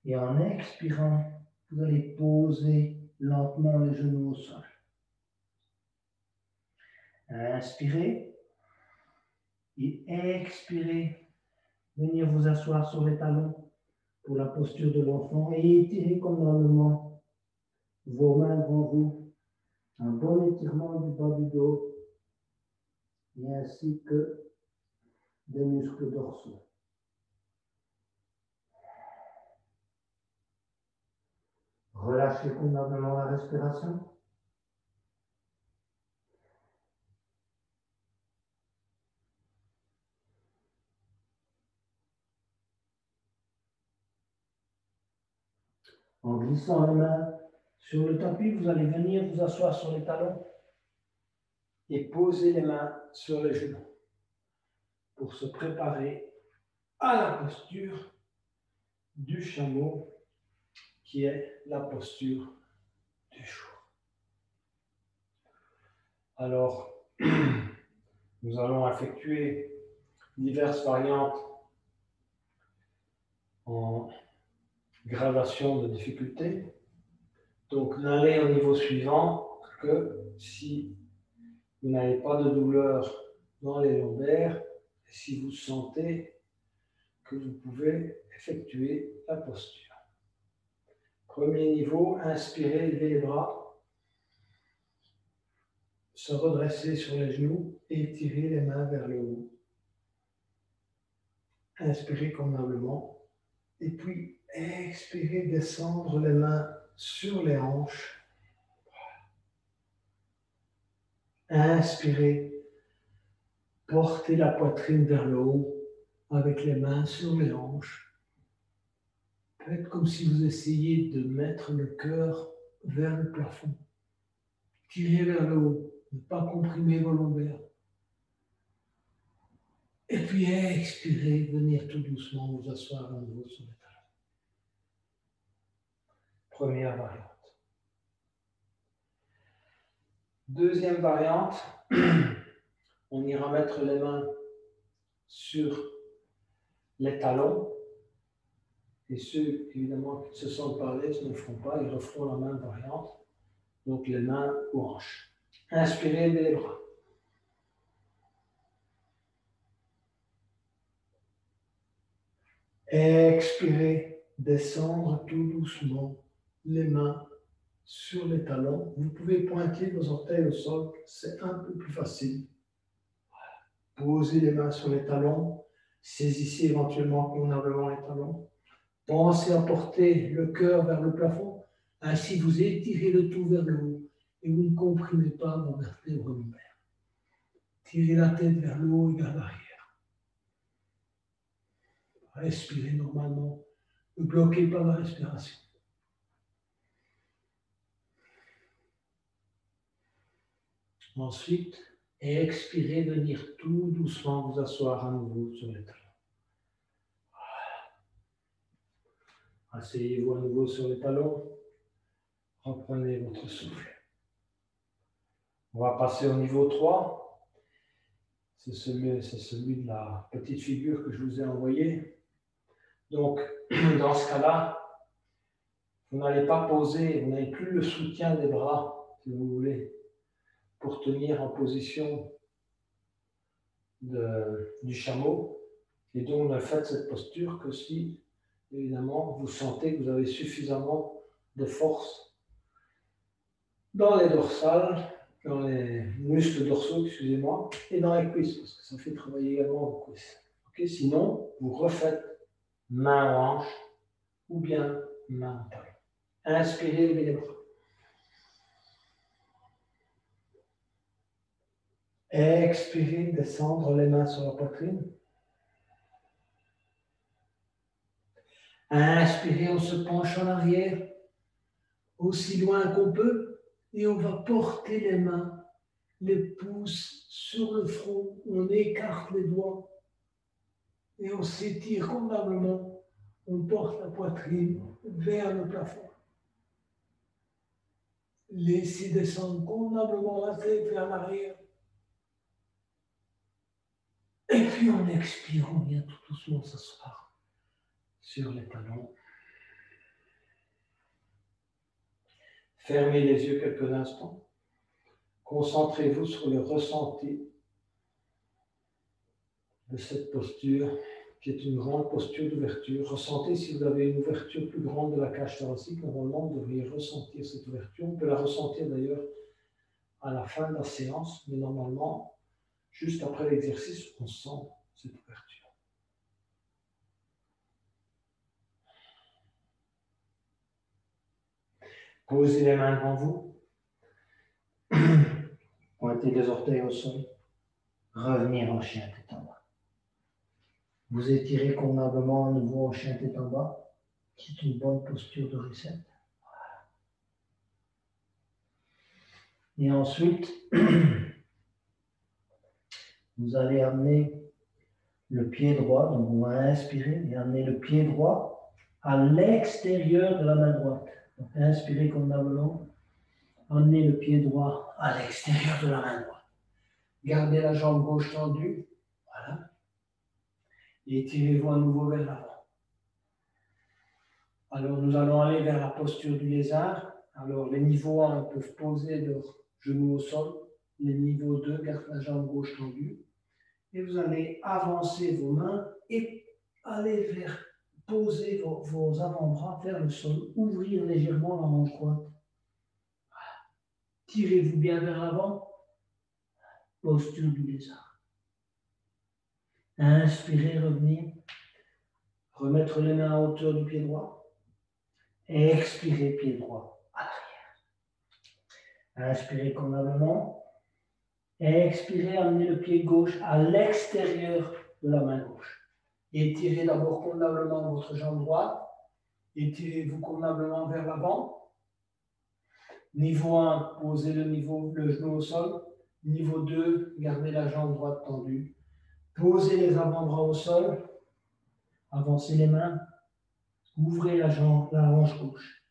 Et en expirant, vous allez poser lentement les genoux au sol. Inspirez et expirez. Venir vous asseoir sur les talons pour la posture de l'enfant et étirez convenablement vos mains devant vous. Un bon étirement du bas du dos et ainsi que des muscles dorsaux. Relâchez convenablement la respiration. En glissant les mains sur le tapis, vous allez venir vous asseoir sur les talons et poser les mains sur les genoux pour se préparer à la posture du chameau qui est la posture du jour. Alors, nous allons effectuer diverses variantes en gradation de difficulté. Donc, n'allez au niveau suivant que si vous n'avez pas de douleur dans les lombaires et si vous sentez que vous pouvez effectuer la posture. Premier niveau, inspirez, levez les bras, se redresser sur les genoux et étirer les mains vers le haut. Inspirez convenablement et puis expirez, descendre les mains sur les hanches. Inspirez, portez la poitrine vers le haut avec les mains sur les hanches. Faites comme si vous essayiez de mettre le cœur vers le plafond. Tirez vers le haut, ne pas comprimer vos lombaires. Et puis expirez, venir tout doucement vous asseoir à nouveau sur les talons. Première variante. Deuxième variante, on ira mettre les mains sur les talons. Et ceux, évidemment, qui se sentent pas à l'aise ne le feront pas, ils referont la même variante. Donc les mains aux hanches. Inspirez les bras. Expirez, descendre tout doucement, les mains sur les talons. Vous pouvez pointer vos orteils au sol, c'est un peu plus facile. Posez les mains sur les talons, saisissez éventuellement convenablement les talons. Pensez à porter le cœur vers le plafond, ainsi vous étirez le tout vers le haut et vous ne comprimez pas vos vertèbres lombaires. Tirez la tête vers le haut et vers l'arrière. Respirez normalement, ne bloquez pas la respiration. Ensuite, expirez, venir tout doucement vous asseoir à nouveau sur les talons. Asseyez-vous à nouveau sur les talons. Reprenez votre souffle. On va passer au niveau 3. C'est celui de la petite figure que je vous ai envoyée. Donc, dans ce cas-là, vous n'allez pas poser, vous n'avez plus le soutien des bras, si vous voulez, pour tenir en position du chameau. Et donc, ne faites cette posture que si, évidemment, vous sentez que vous avez suffisamment de force dans les dorsales, dans les muscles dorsaux, excusez-moi, et dans les cuisses, parce que ça fait travailler également vos cuisses. Okay, sinon, vous refaites main en hanche ou bien main en talon. Inspirez, levez les bras. Expirez, descendre les mains sur la poitrine. Inspirez, on se penche en arrière, aussi loin qu'on peut, et on va porter les mains, les pouces sur le front, on écarte les doigts, et on s'étire convenablement, on porte la poitrine vers le plafond. Laissez descendre convenablement la tête vers l'arrière. Et puis on expire, on vient tout doucement s'asseoir sur les talons. Fermez les yeux quelques instants. Concentrez-vous sur le ressenti de cette posture, qui est une grande posture d'ouverture. Ressentez si vous avez une ouverture plus grande de la cage thoracique. Normalement, vous devriez ressentir cette ouverture. On peut la ressentir d'ailleurs à la fin de la séance, mais normalement, juste après l'exercice, on sent cette ouverture. Posez les mains devant vous. Pointez les orteils au sol. Revenir en chien tête en bas. Vous étirez convenablement à nouveau en chien tête en bas, qui est une bonne posture de reset. Et ensuite, vous allez amener le pied droit, donc on va inspirer et amener le pied droit à l'extérieur de la main droite. Donc inspirez convenablement, amenez le pied droit à l'extérieur de la main droite. Gardez la jambe gauche tendue, voilà. Et étirez-vous à nouveau vers l'avant. Alors nous allons aller vers la posture du lézard. Alors les niveaux 1 peuvent poser leurs genoux au sol. Les niveaux 2 gardent la jambe gauche tendue. Et vous allez avancer vos mains et aller poser vos avant-bras vers le sol. Ouvrir légèrement la hanche droite. Tirez-vous bien vers l'avant. Posture du lézard. Inspirez, revenir. Remettre les mains à hauteur du pied droit. Expirez, pied droit à l'arrière. Inspirez convenablement. Expirez, amenez le pied gauche à l'extérieur de la main gauche. Étirez d'abord convenablement votre jambe droite. Étirez-vous convenablement vers l'avant. Niveau 1, posez le genou au sol. Niveau 2, gardez la jambe droite tendue. Posez les avant-bras au sol. Avancez les mains. Ouvrez la hanche gauche.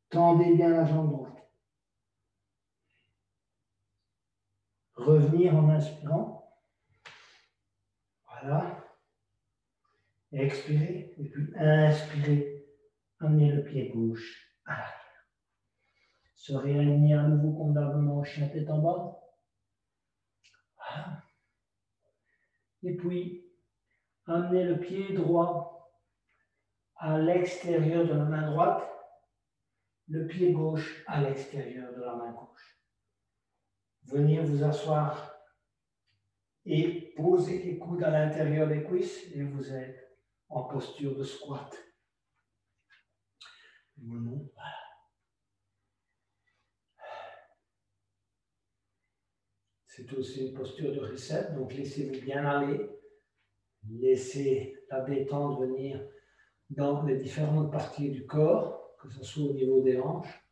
Tendez bien la jambe droite. Revenir en inspirant. Voilà. Expirez. Et puis inspirez. Amenez le pied gauche à l'arrière. Se réaligner à nouveau convenablement au chien tête en bas. Voilà. Et puis, amenez le pied droit à l'extérieur de la main droite, le pied gauche à l'extérieur de la main gauche. Venir vous asseoir et poser les coudes à l'intérieur des cuisses et vous êtes en posture de squat. Voilà. C'est aussi une posture de reset, donc laissez-vous bien aller. Laissez la détente venir dans les différentes parties du corps, que ce soit au niveau des hanches,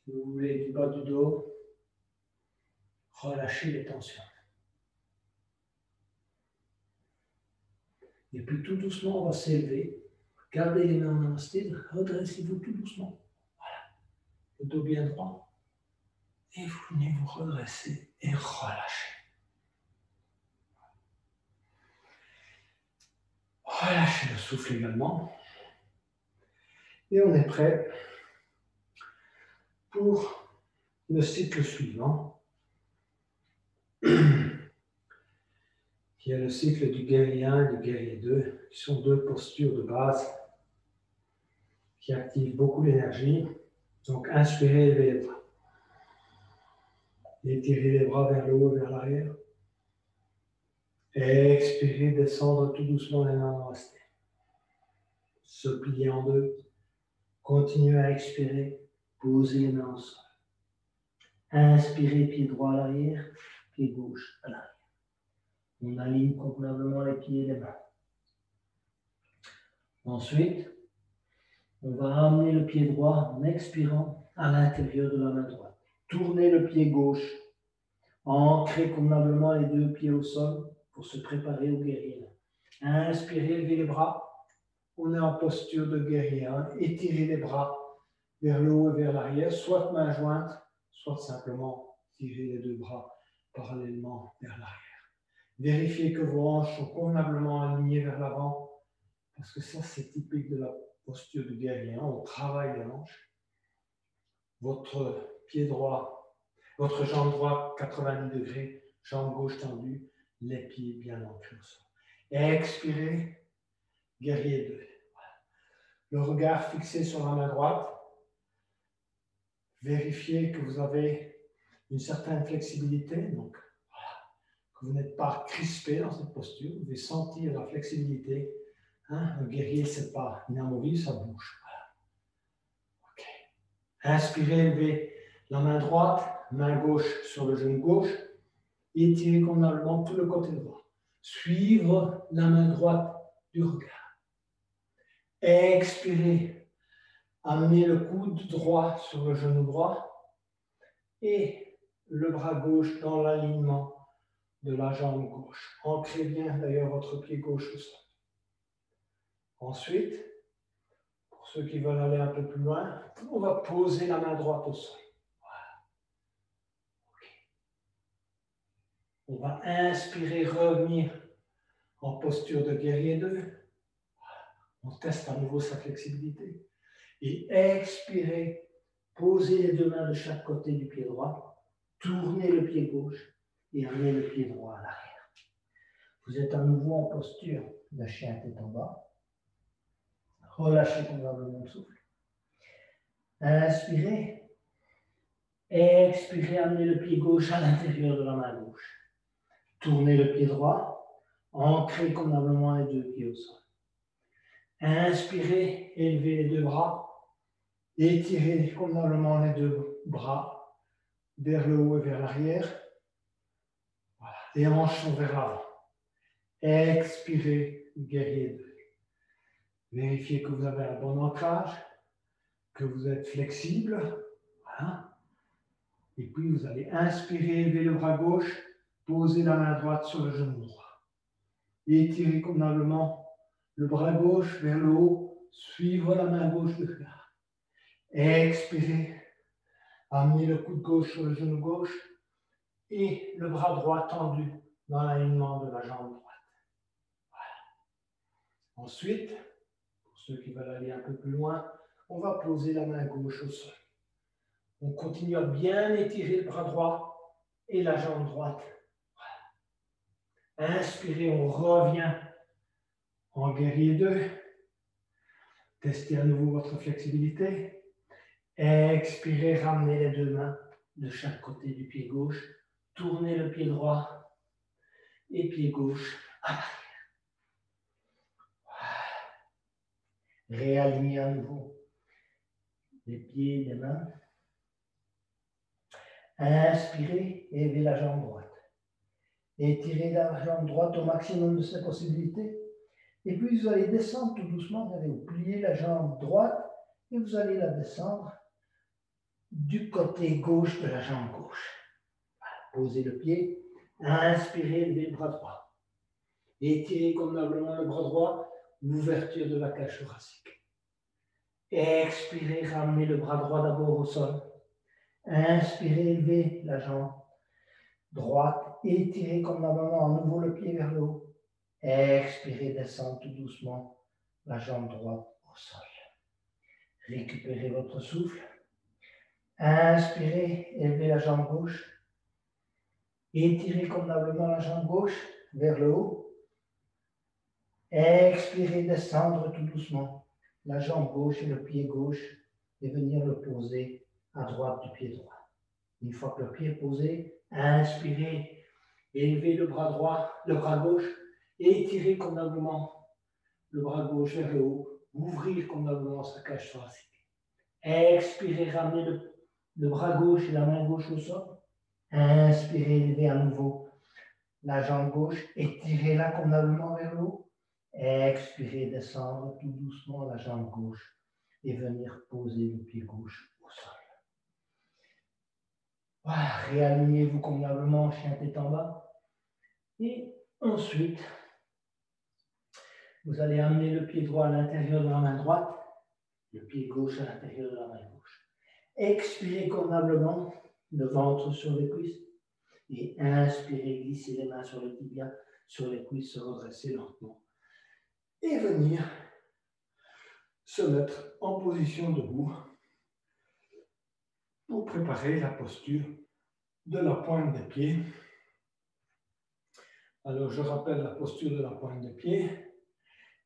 si vous voulez, du bas du dos. Relâchez les tensions. Et puis tout doucement, on va s'élever. Gardez les mains en namasté, redressez-vous tout doucement. Voilà. Le dos bien droit. Et vous venez vous redresser et relâcher. Relâchez le souffle également. Et on est prêt pour le cycle suivant, qui est le cycle du guerrier 1 et du guerrier 2, qui sont deux postures de base qui activent beaucoup l'énergie. Donc, inspirez, élevez les bras. Étirez les bras vers le haut, vers l'arrière. Expirez, descendre tout doucement les mains en resté. Se plier en deux. Continuez à expirer. Posez les mains au sol. Inspirez, pied droit à l'arrière, pied gauche à l'arrière. On aligne convenablement les pieds et les mains. Ensuite, on va ramener le pied droit en expirant à l'intérieur de la main droite. Tournez le pied gauche. Ancrez convenablement les deux pieds au sol pour se préparer au guerrier 1. Inspirez, levez les bras. On est en posture de guerrier 1. Étirez les bras vers le haut et vers l'arrière, soit main jointe, soit simplement tirer les deux bras parallèlement vers l'arrière. Vérifiez que vos hanches sont convenablement alignées vers l'avant, parce que ça, c'est typique de la posture du guerrier 1. On travaille les hanches. Votre pied droit, votre jambe droite, 90 degrés, jambe gauche tendue, les pieds bien ancrés au sol. Expirez, guerrier 2. Voilà. Le regard fixé sur la main droite. Vérifiez que vous avez une certaine flexibilité, donc voilà, que vous n'êtes pas crispé dans cette posture. Vous devez sentir la flexibilité. Un guerrier, ce n'est pas inamovible, ça bouge. Voilà. Okay. Inspirez, levez la main droite, main gauche sur le genou gauche. Étirez convenablement tout le côté droit. Suivre la main droite du regard. Expirez. Amenez le coude droit sur le genou droit et le bras gauche dans l'alignement de la jambe gauche. Ancrez bien d'ailleurs votre pied gauche au sol. Ensuite, pour ceux qui veulent aller un peu plus loin, on va poser la main droite au sol. Voilà. Okay. On va inspirer, revenir en posture de guerrier 2. Voilà. On teste à nouveau sa flexibilité. Et expirez, posez les deux mains de chaque côté du pied droit, tournez le pied gauche et amenez le pied droit à l'arrière. Vous êtes à nouveau en posture de chien tête en bas. Relâchez convenablement le souffle. Inspirez, expirez, amenez le pied gauche à l'intérieur de la main gauche. Tournez le pied droit, ancrez convenablement les deux pieds au sol. Inspirez, élevez les deux bras. Étirez convenablement les deux bras vers le haut et vers l'arrière. Voilà. Les hanches sont vers l'avant. Expirez, guerrier 2. Vérifiez que vous avez un bon ancrage, que vous êtes flexible. Voilà. Et puis vous allez inspirer, élever le bras gauche, poser la main droite sur le genou droit. Étirez convenablement le bras gauche vers le haut, suivre la main gauche de cœur. Expirez, amenez le coude gauche sur le genou gauche et le bras droit tendu dans l'alignement de la jambe droite. Voilà. Ensuite, pour ceux qui veulent aller un peu plus loin, on va poser la main gauche au sol. On continue à bien étirer le bras droit et la jambe droite. Voilà. Inspirez, on revient en guerrier 2. Testez à nouveau votre flexibilité. Expirez, ramenez les deux mains de chaque côté du pied gauche. Tournez le pied droit et pied gauche à l'arrière. Voilà. Réalignez à nouveau les pieds et les mains. Inspirez, élevez la jambe droite. Étirez la jambe droite au maximum de ses possibilités. Et puis vous allez descendre tout doucement, vous allez plier la jambe droite et vous allez la descendre du côté gauche de la jambe gauche. Voilà. Posez le pied, inspirez, levez le bras droit. Étirez convenablement le bras droit, l'ouverture de la cage thoracique. Expirez, ramenez le bras droit d'abord au sol. Inspirez, levez la jambe droite, étirez convenablement à nouveau le pied vers le haut. Expirez, descendre tout doucement la jambe droite au sol. Récupérez votre souffle. Inspirez, élevez la jambe gauche. Étirez convenablement la jambe gauche vers le haut. Expirez, descendre tout doucement la jambe gauche et le pied gauche et venir le poser à droite du pied droit. Une fois que le pied est posé, inspirez, élevez le bras droit, le bras gauche, et étirez convenablement le bras gauche vers le haut, ouvrir convenablement sa cage thoracique. Expirez, ramenez le bras gauche et la main gauche au sol. Inspirez, élevez à nouveau la jambe gauche, étirez-la convenablement vers le haut. Expirez, descendre tout doucement la jambe gauche et venir poser le pied gauche au sol. Voilà, réalignez-vous convenablement, chien tête en bas. Et ensuite, vous allez amener le pied droit à l'intérieur de la main droite, le pied gauche à l'intérieur de la main gauche. Expirez convenablement, le ventre sur les cuisses. Et inspirez, glissez les mains sur les tibias, sur les cuisses, se redresser lentement. Et venir se mettre en position debout pour préparer la posture de la pointe des pieds. Alors, je rappelle la posture de la pointe des pieds.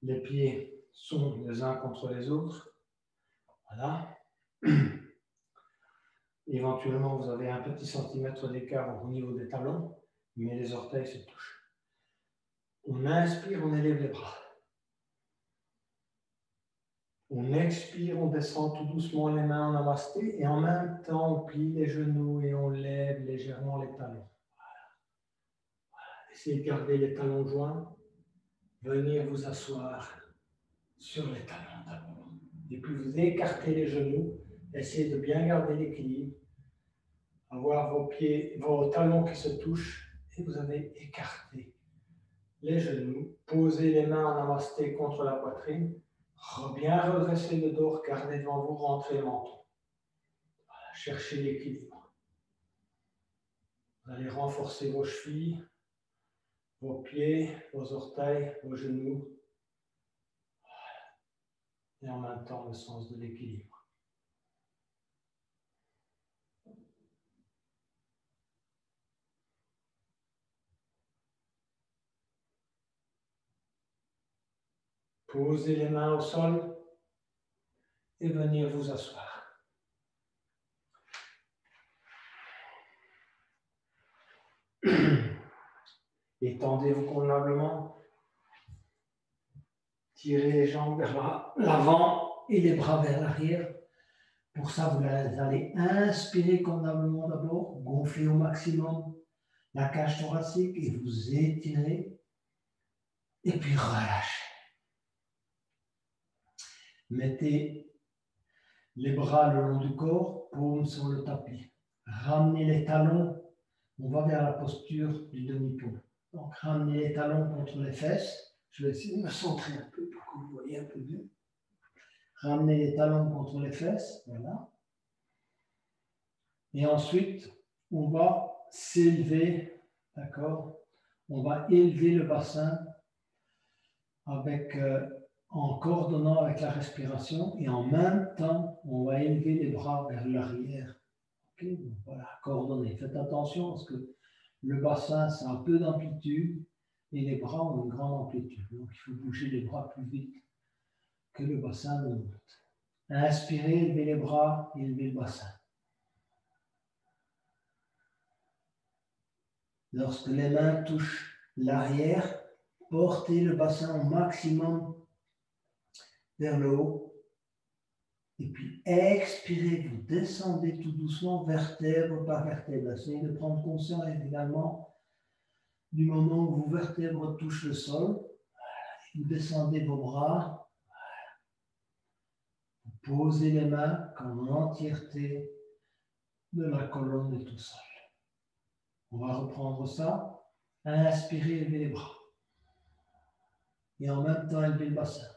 Les pieds sont les uns contre les autres. Voilà. Éventuellement, vous avez un petit centimètre d'écart au niveau des talons, mais les orteils se touchent. On inspire, on élève les bras. On expire, on descend tout doucement les mains en namasté et en même temps, on plie les genoux et on lève légèrement les talons. Voilà. Essayez de garder les talons joints. Venir vous asseoir sur les talons d'abord. Et puis vous écartez les genoux. Essayez de bien garder l'équilibre. Avoir vos pieds, vos talons qui se touchent et vous avez écarté les genoux. Posez les mains en namasté contre la poitrine. Bien redresser le dos, gardez devant vous, rentrez le menton. Voilà, cherchez l'équilibre. Vous allez renforcer vos chevilles, vos pieds, vos orteils, vos genoux. Voilà. Et en même temps, le sens de l'équilibre. Posez les mains au sol et venir vous asseoir. Étendez-vous convenablement. Tirez les jambes vers l'avant et les bras vers l'arrière. Pour ça, vous allez inspirer convenablement d'abord, gonfler au maximum la cage thoracique et vous étirez. Et puis relâchez. Mettez les bras le long du corps, paume sur le tapis. Ramenez les talons. On va vers la posture du demi-pont. Donc, ramenez les talons contre les fesses. Je vais essayer de me centrer un peu pour que vous voyez un peu mieux. Ramenez les talons contre les fesses, voilà. Et ensuite, on va s'élever, d'accord? On va élever le bassin avec, en coordonnant avec la respiration et en même temps, on va élever les bras vers l'arrière. Okay? Donc, voilà, coordonner. Faites attention parce que le bassin, c'est un peu d'amplitude et les bras ont une grande amplitude. Donc, il faut bouger les bras plus vite que le bassin ne monte. Inspirez, élevez les bras, élevez le bassin. Lorsque les mains touchent l'arrière, portez le bassin au maximum vers le haut. Et puis expirez, vous descendez tout doucement, vertèbre par vertèbre. Essayez de prendre conscience également du moment où vos vertèbres touchent le sol. Vous descendez vos bras. Vous posez les mains comme l'entièreté de la colonne et tout sol. On va reprendre ça. Inspirez, élevez les bras. Et en même temps, élevez le bassin.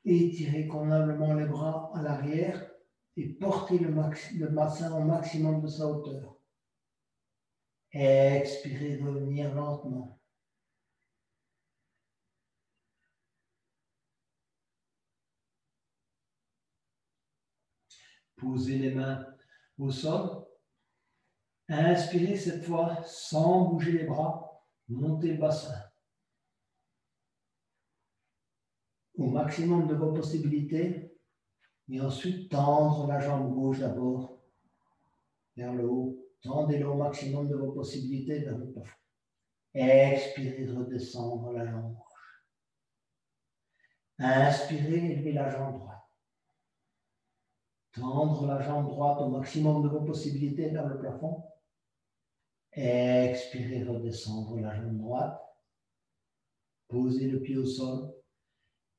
Étirez convenablement les bras à l'arrière et portez le bassin au maximum de sa hauteur. Expirez, revenir lentement. Posez les mains au sol. Inspirez cette fois sans bouger les bras. Montez le bassin. Au maximum de vos possibilités. Et ensuite, tendre la jambe gauche d'abord vers le haut. Tendez-le au maximum de vos possibilités vers le plafond. Expirez, redescendre la jambe gauche. Inspirez, élevez la jambe droite. Tendre la jambe droite au maximum de vos possibilités vers le plafond. Expirez, redescendre la jambe droite. Posez le pied au sol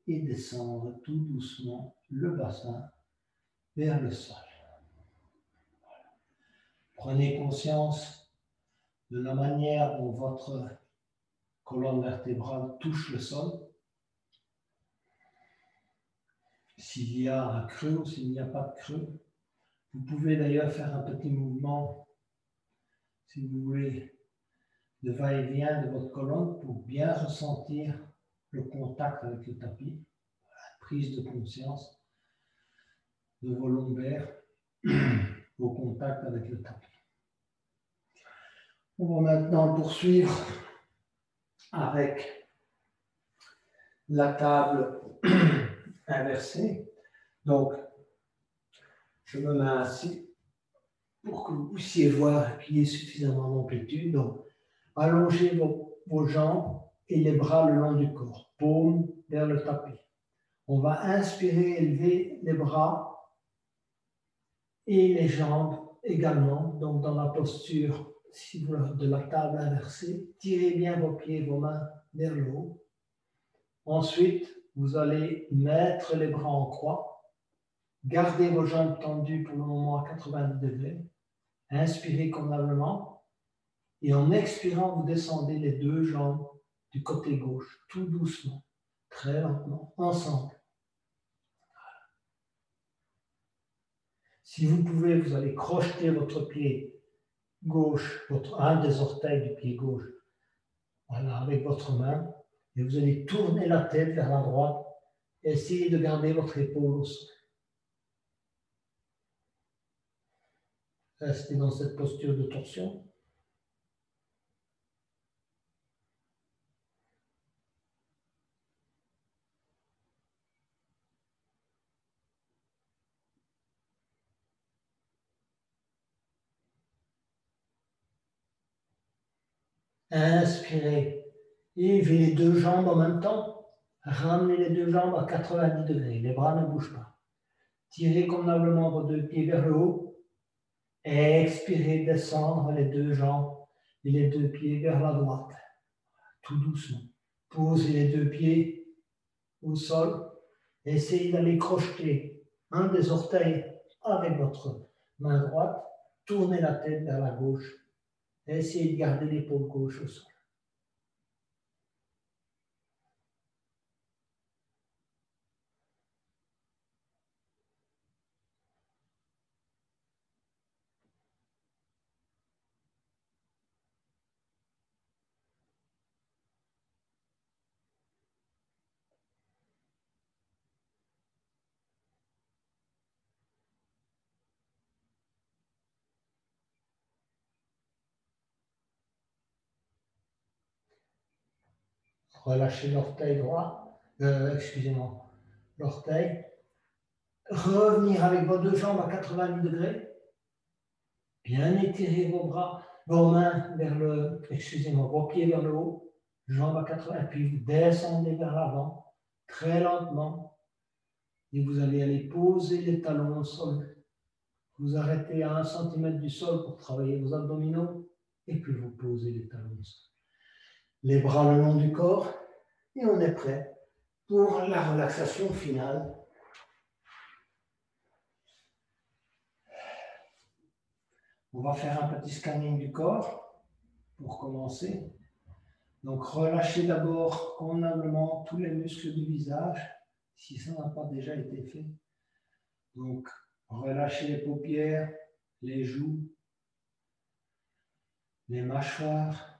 et descendre tout doucement le bassin vers le sol. Voilà. Prenez conscience de la manière dont votre colonne vertébrale touche le sol. S'il y a un creux ou s'il n'y a pas de creux. Vous pouvez d'ailleurs faire un petit mouvement, si vous voulez, de va-et-vient de votre colonne pour bien ressentir le contact avec le tapis, la prise de conscience de vos lombaires au contact avec le tapis. On va maintenant poursuivre avec la table inversée. Donc, je me mets assis pour que vous puissiez voir qu'il y ait suffisamment d'amplitude. Donc, allongez vos jambes et les bras le long du corps, paume vers le tapis. On va inspirer, élever les bras et les jambes également, donc dans la posture si vous voulez, de la table inversée. Tirez bien vos pieds et vos mains vers le haut. Ensuite, vous allez mettre les bras en croix. Gardez vos jambes tendues pour le moment à 90 degrés. Inspirez convenablement. Et en expirant, vous descendez les deux jambes du côté gauche, tout doucement, très lentement, ensemble. Si vous pouvez, vous allez crocheter votre pied gauche, un des orteils du pied gauche, voilà, avec votre main, et vous allez tourner la tête vers la droite, et essayez de garder votre épaule au sol. Restez dans cette posture de torsion. Inspirez. Élevez les deux jambes en même temps. Ramenez les deux jambes à 90 degrés. Les bras ne bougent pas. Tirez convenablement vos deux pieds vers le haut. Expirez, descendre les deux jambes et les deux pieds vers la droite. Tout doucement. Posez les deux pieds au sol. Essayez d'aller crocheter un des orteils avec votre main droite. tournez la tête vers la gauche et essayez de garder l'épaule gauche au sol. Relâchez l'orteil droit, excusez-moi, l'orteil. Revenir avec vos deux jambes à 90 degrés. Bien étirer vos bras, vos mains vers le, excusez-moi, vos pieds vers le haut, jambes à 80, puis vous descendez vers l'avant, très lentement, et vous allez aller poser les talons au sol. Vous arrêtez à 1 cm du sol pour travailler vos abdominaux, et puis vous posez les talons au sol. Les bras le long du corps, et on est prêt pour la relaxation finale. On va faire un petit scanning du corps pour commencer. Donc relâchez d'abord convenablement tous les muscles du visage, si ça n'a pas déjà été fait. Donc relâchez les paupières, les joues, les mâchoires.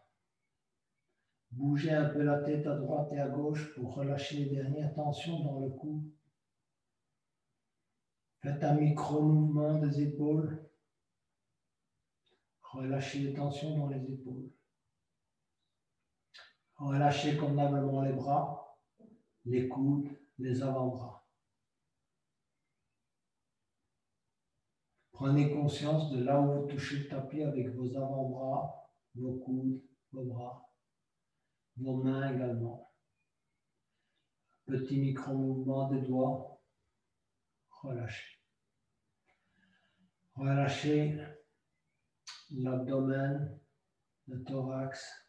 Bougez un peu la tête à droite et à gauche pour relâcher les dernières tensions dans le cou. Faites un micro-mouvement des épaules. Relâchez les tensions dans les épaules. Relâchez convenablement les bras, les coudes, les avant-bras. Prenez conscience de là où vous touchez le tapis avec vos avant-bras, vos coudes, vos bras, vos mains également. Petit micro-mouvement des doigts. Relâchez. Relâchez l'abdomen, le thorax.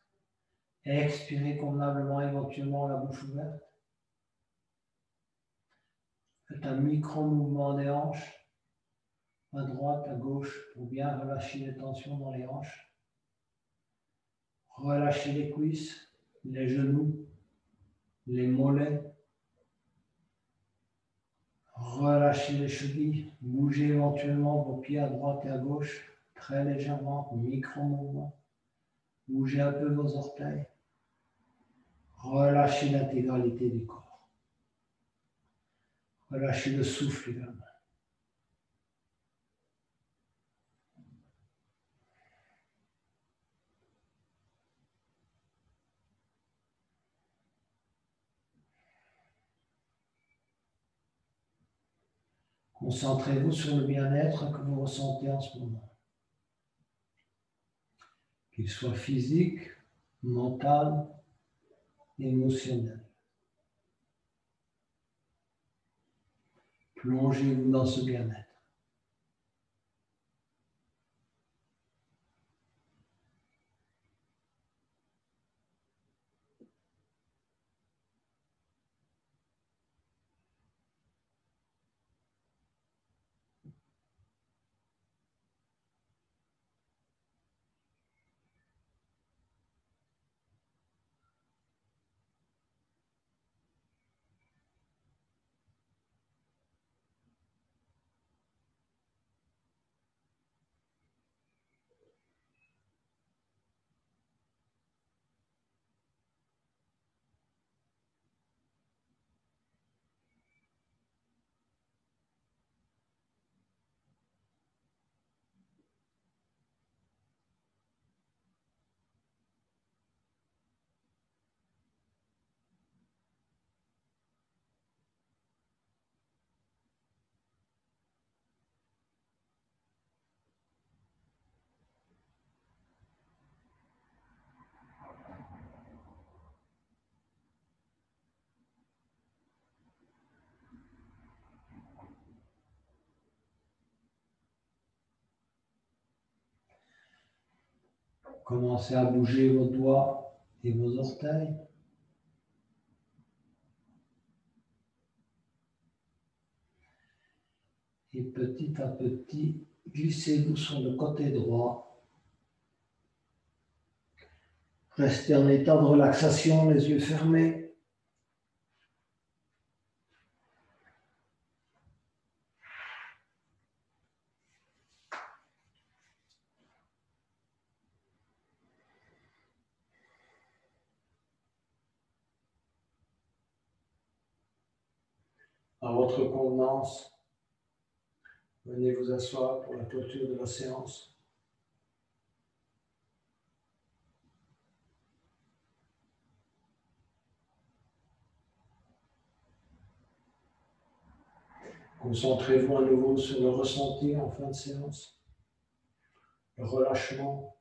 Expirez convenablement, éventuellement la bouche ouverte. Faites un micro-mouvement des hanches, à droite, à gauche, pour bien relâcher les tensions dans les hanches. Relâchez les cuisses, les genoux, les mollets. Relâchez les chevilles, bougez éventuellement vos pieds à droite et à gauche, très légèrement, micro-mouvement. Bougez un peu vos orteils. Relâchez l'intégralité du corps. Relâchez le souffle également. Concentrez-vous sur le bien-être que vous ressentez en ce moment. Qu'il soit physique, mental, émotionnel. Plongez-vous dans ce bien-être. Commencez à bouger vos doigts et vos orteils. Et petit à petit, glissez-vous sur le côté droit. Restez en état de relaxation, les yeux fermés. À votre convenance, venez vous asseoir pour la clôture de la séance. Concentrez-vous à nouveau sur le ressenti en fin de séance, le relâchement.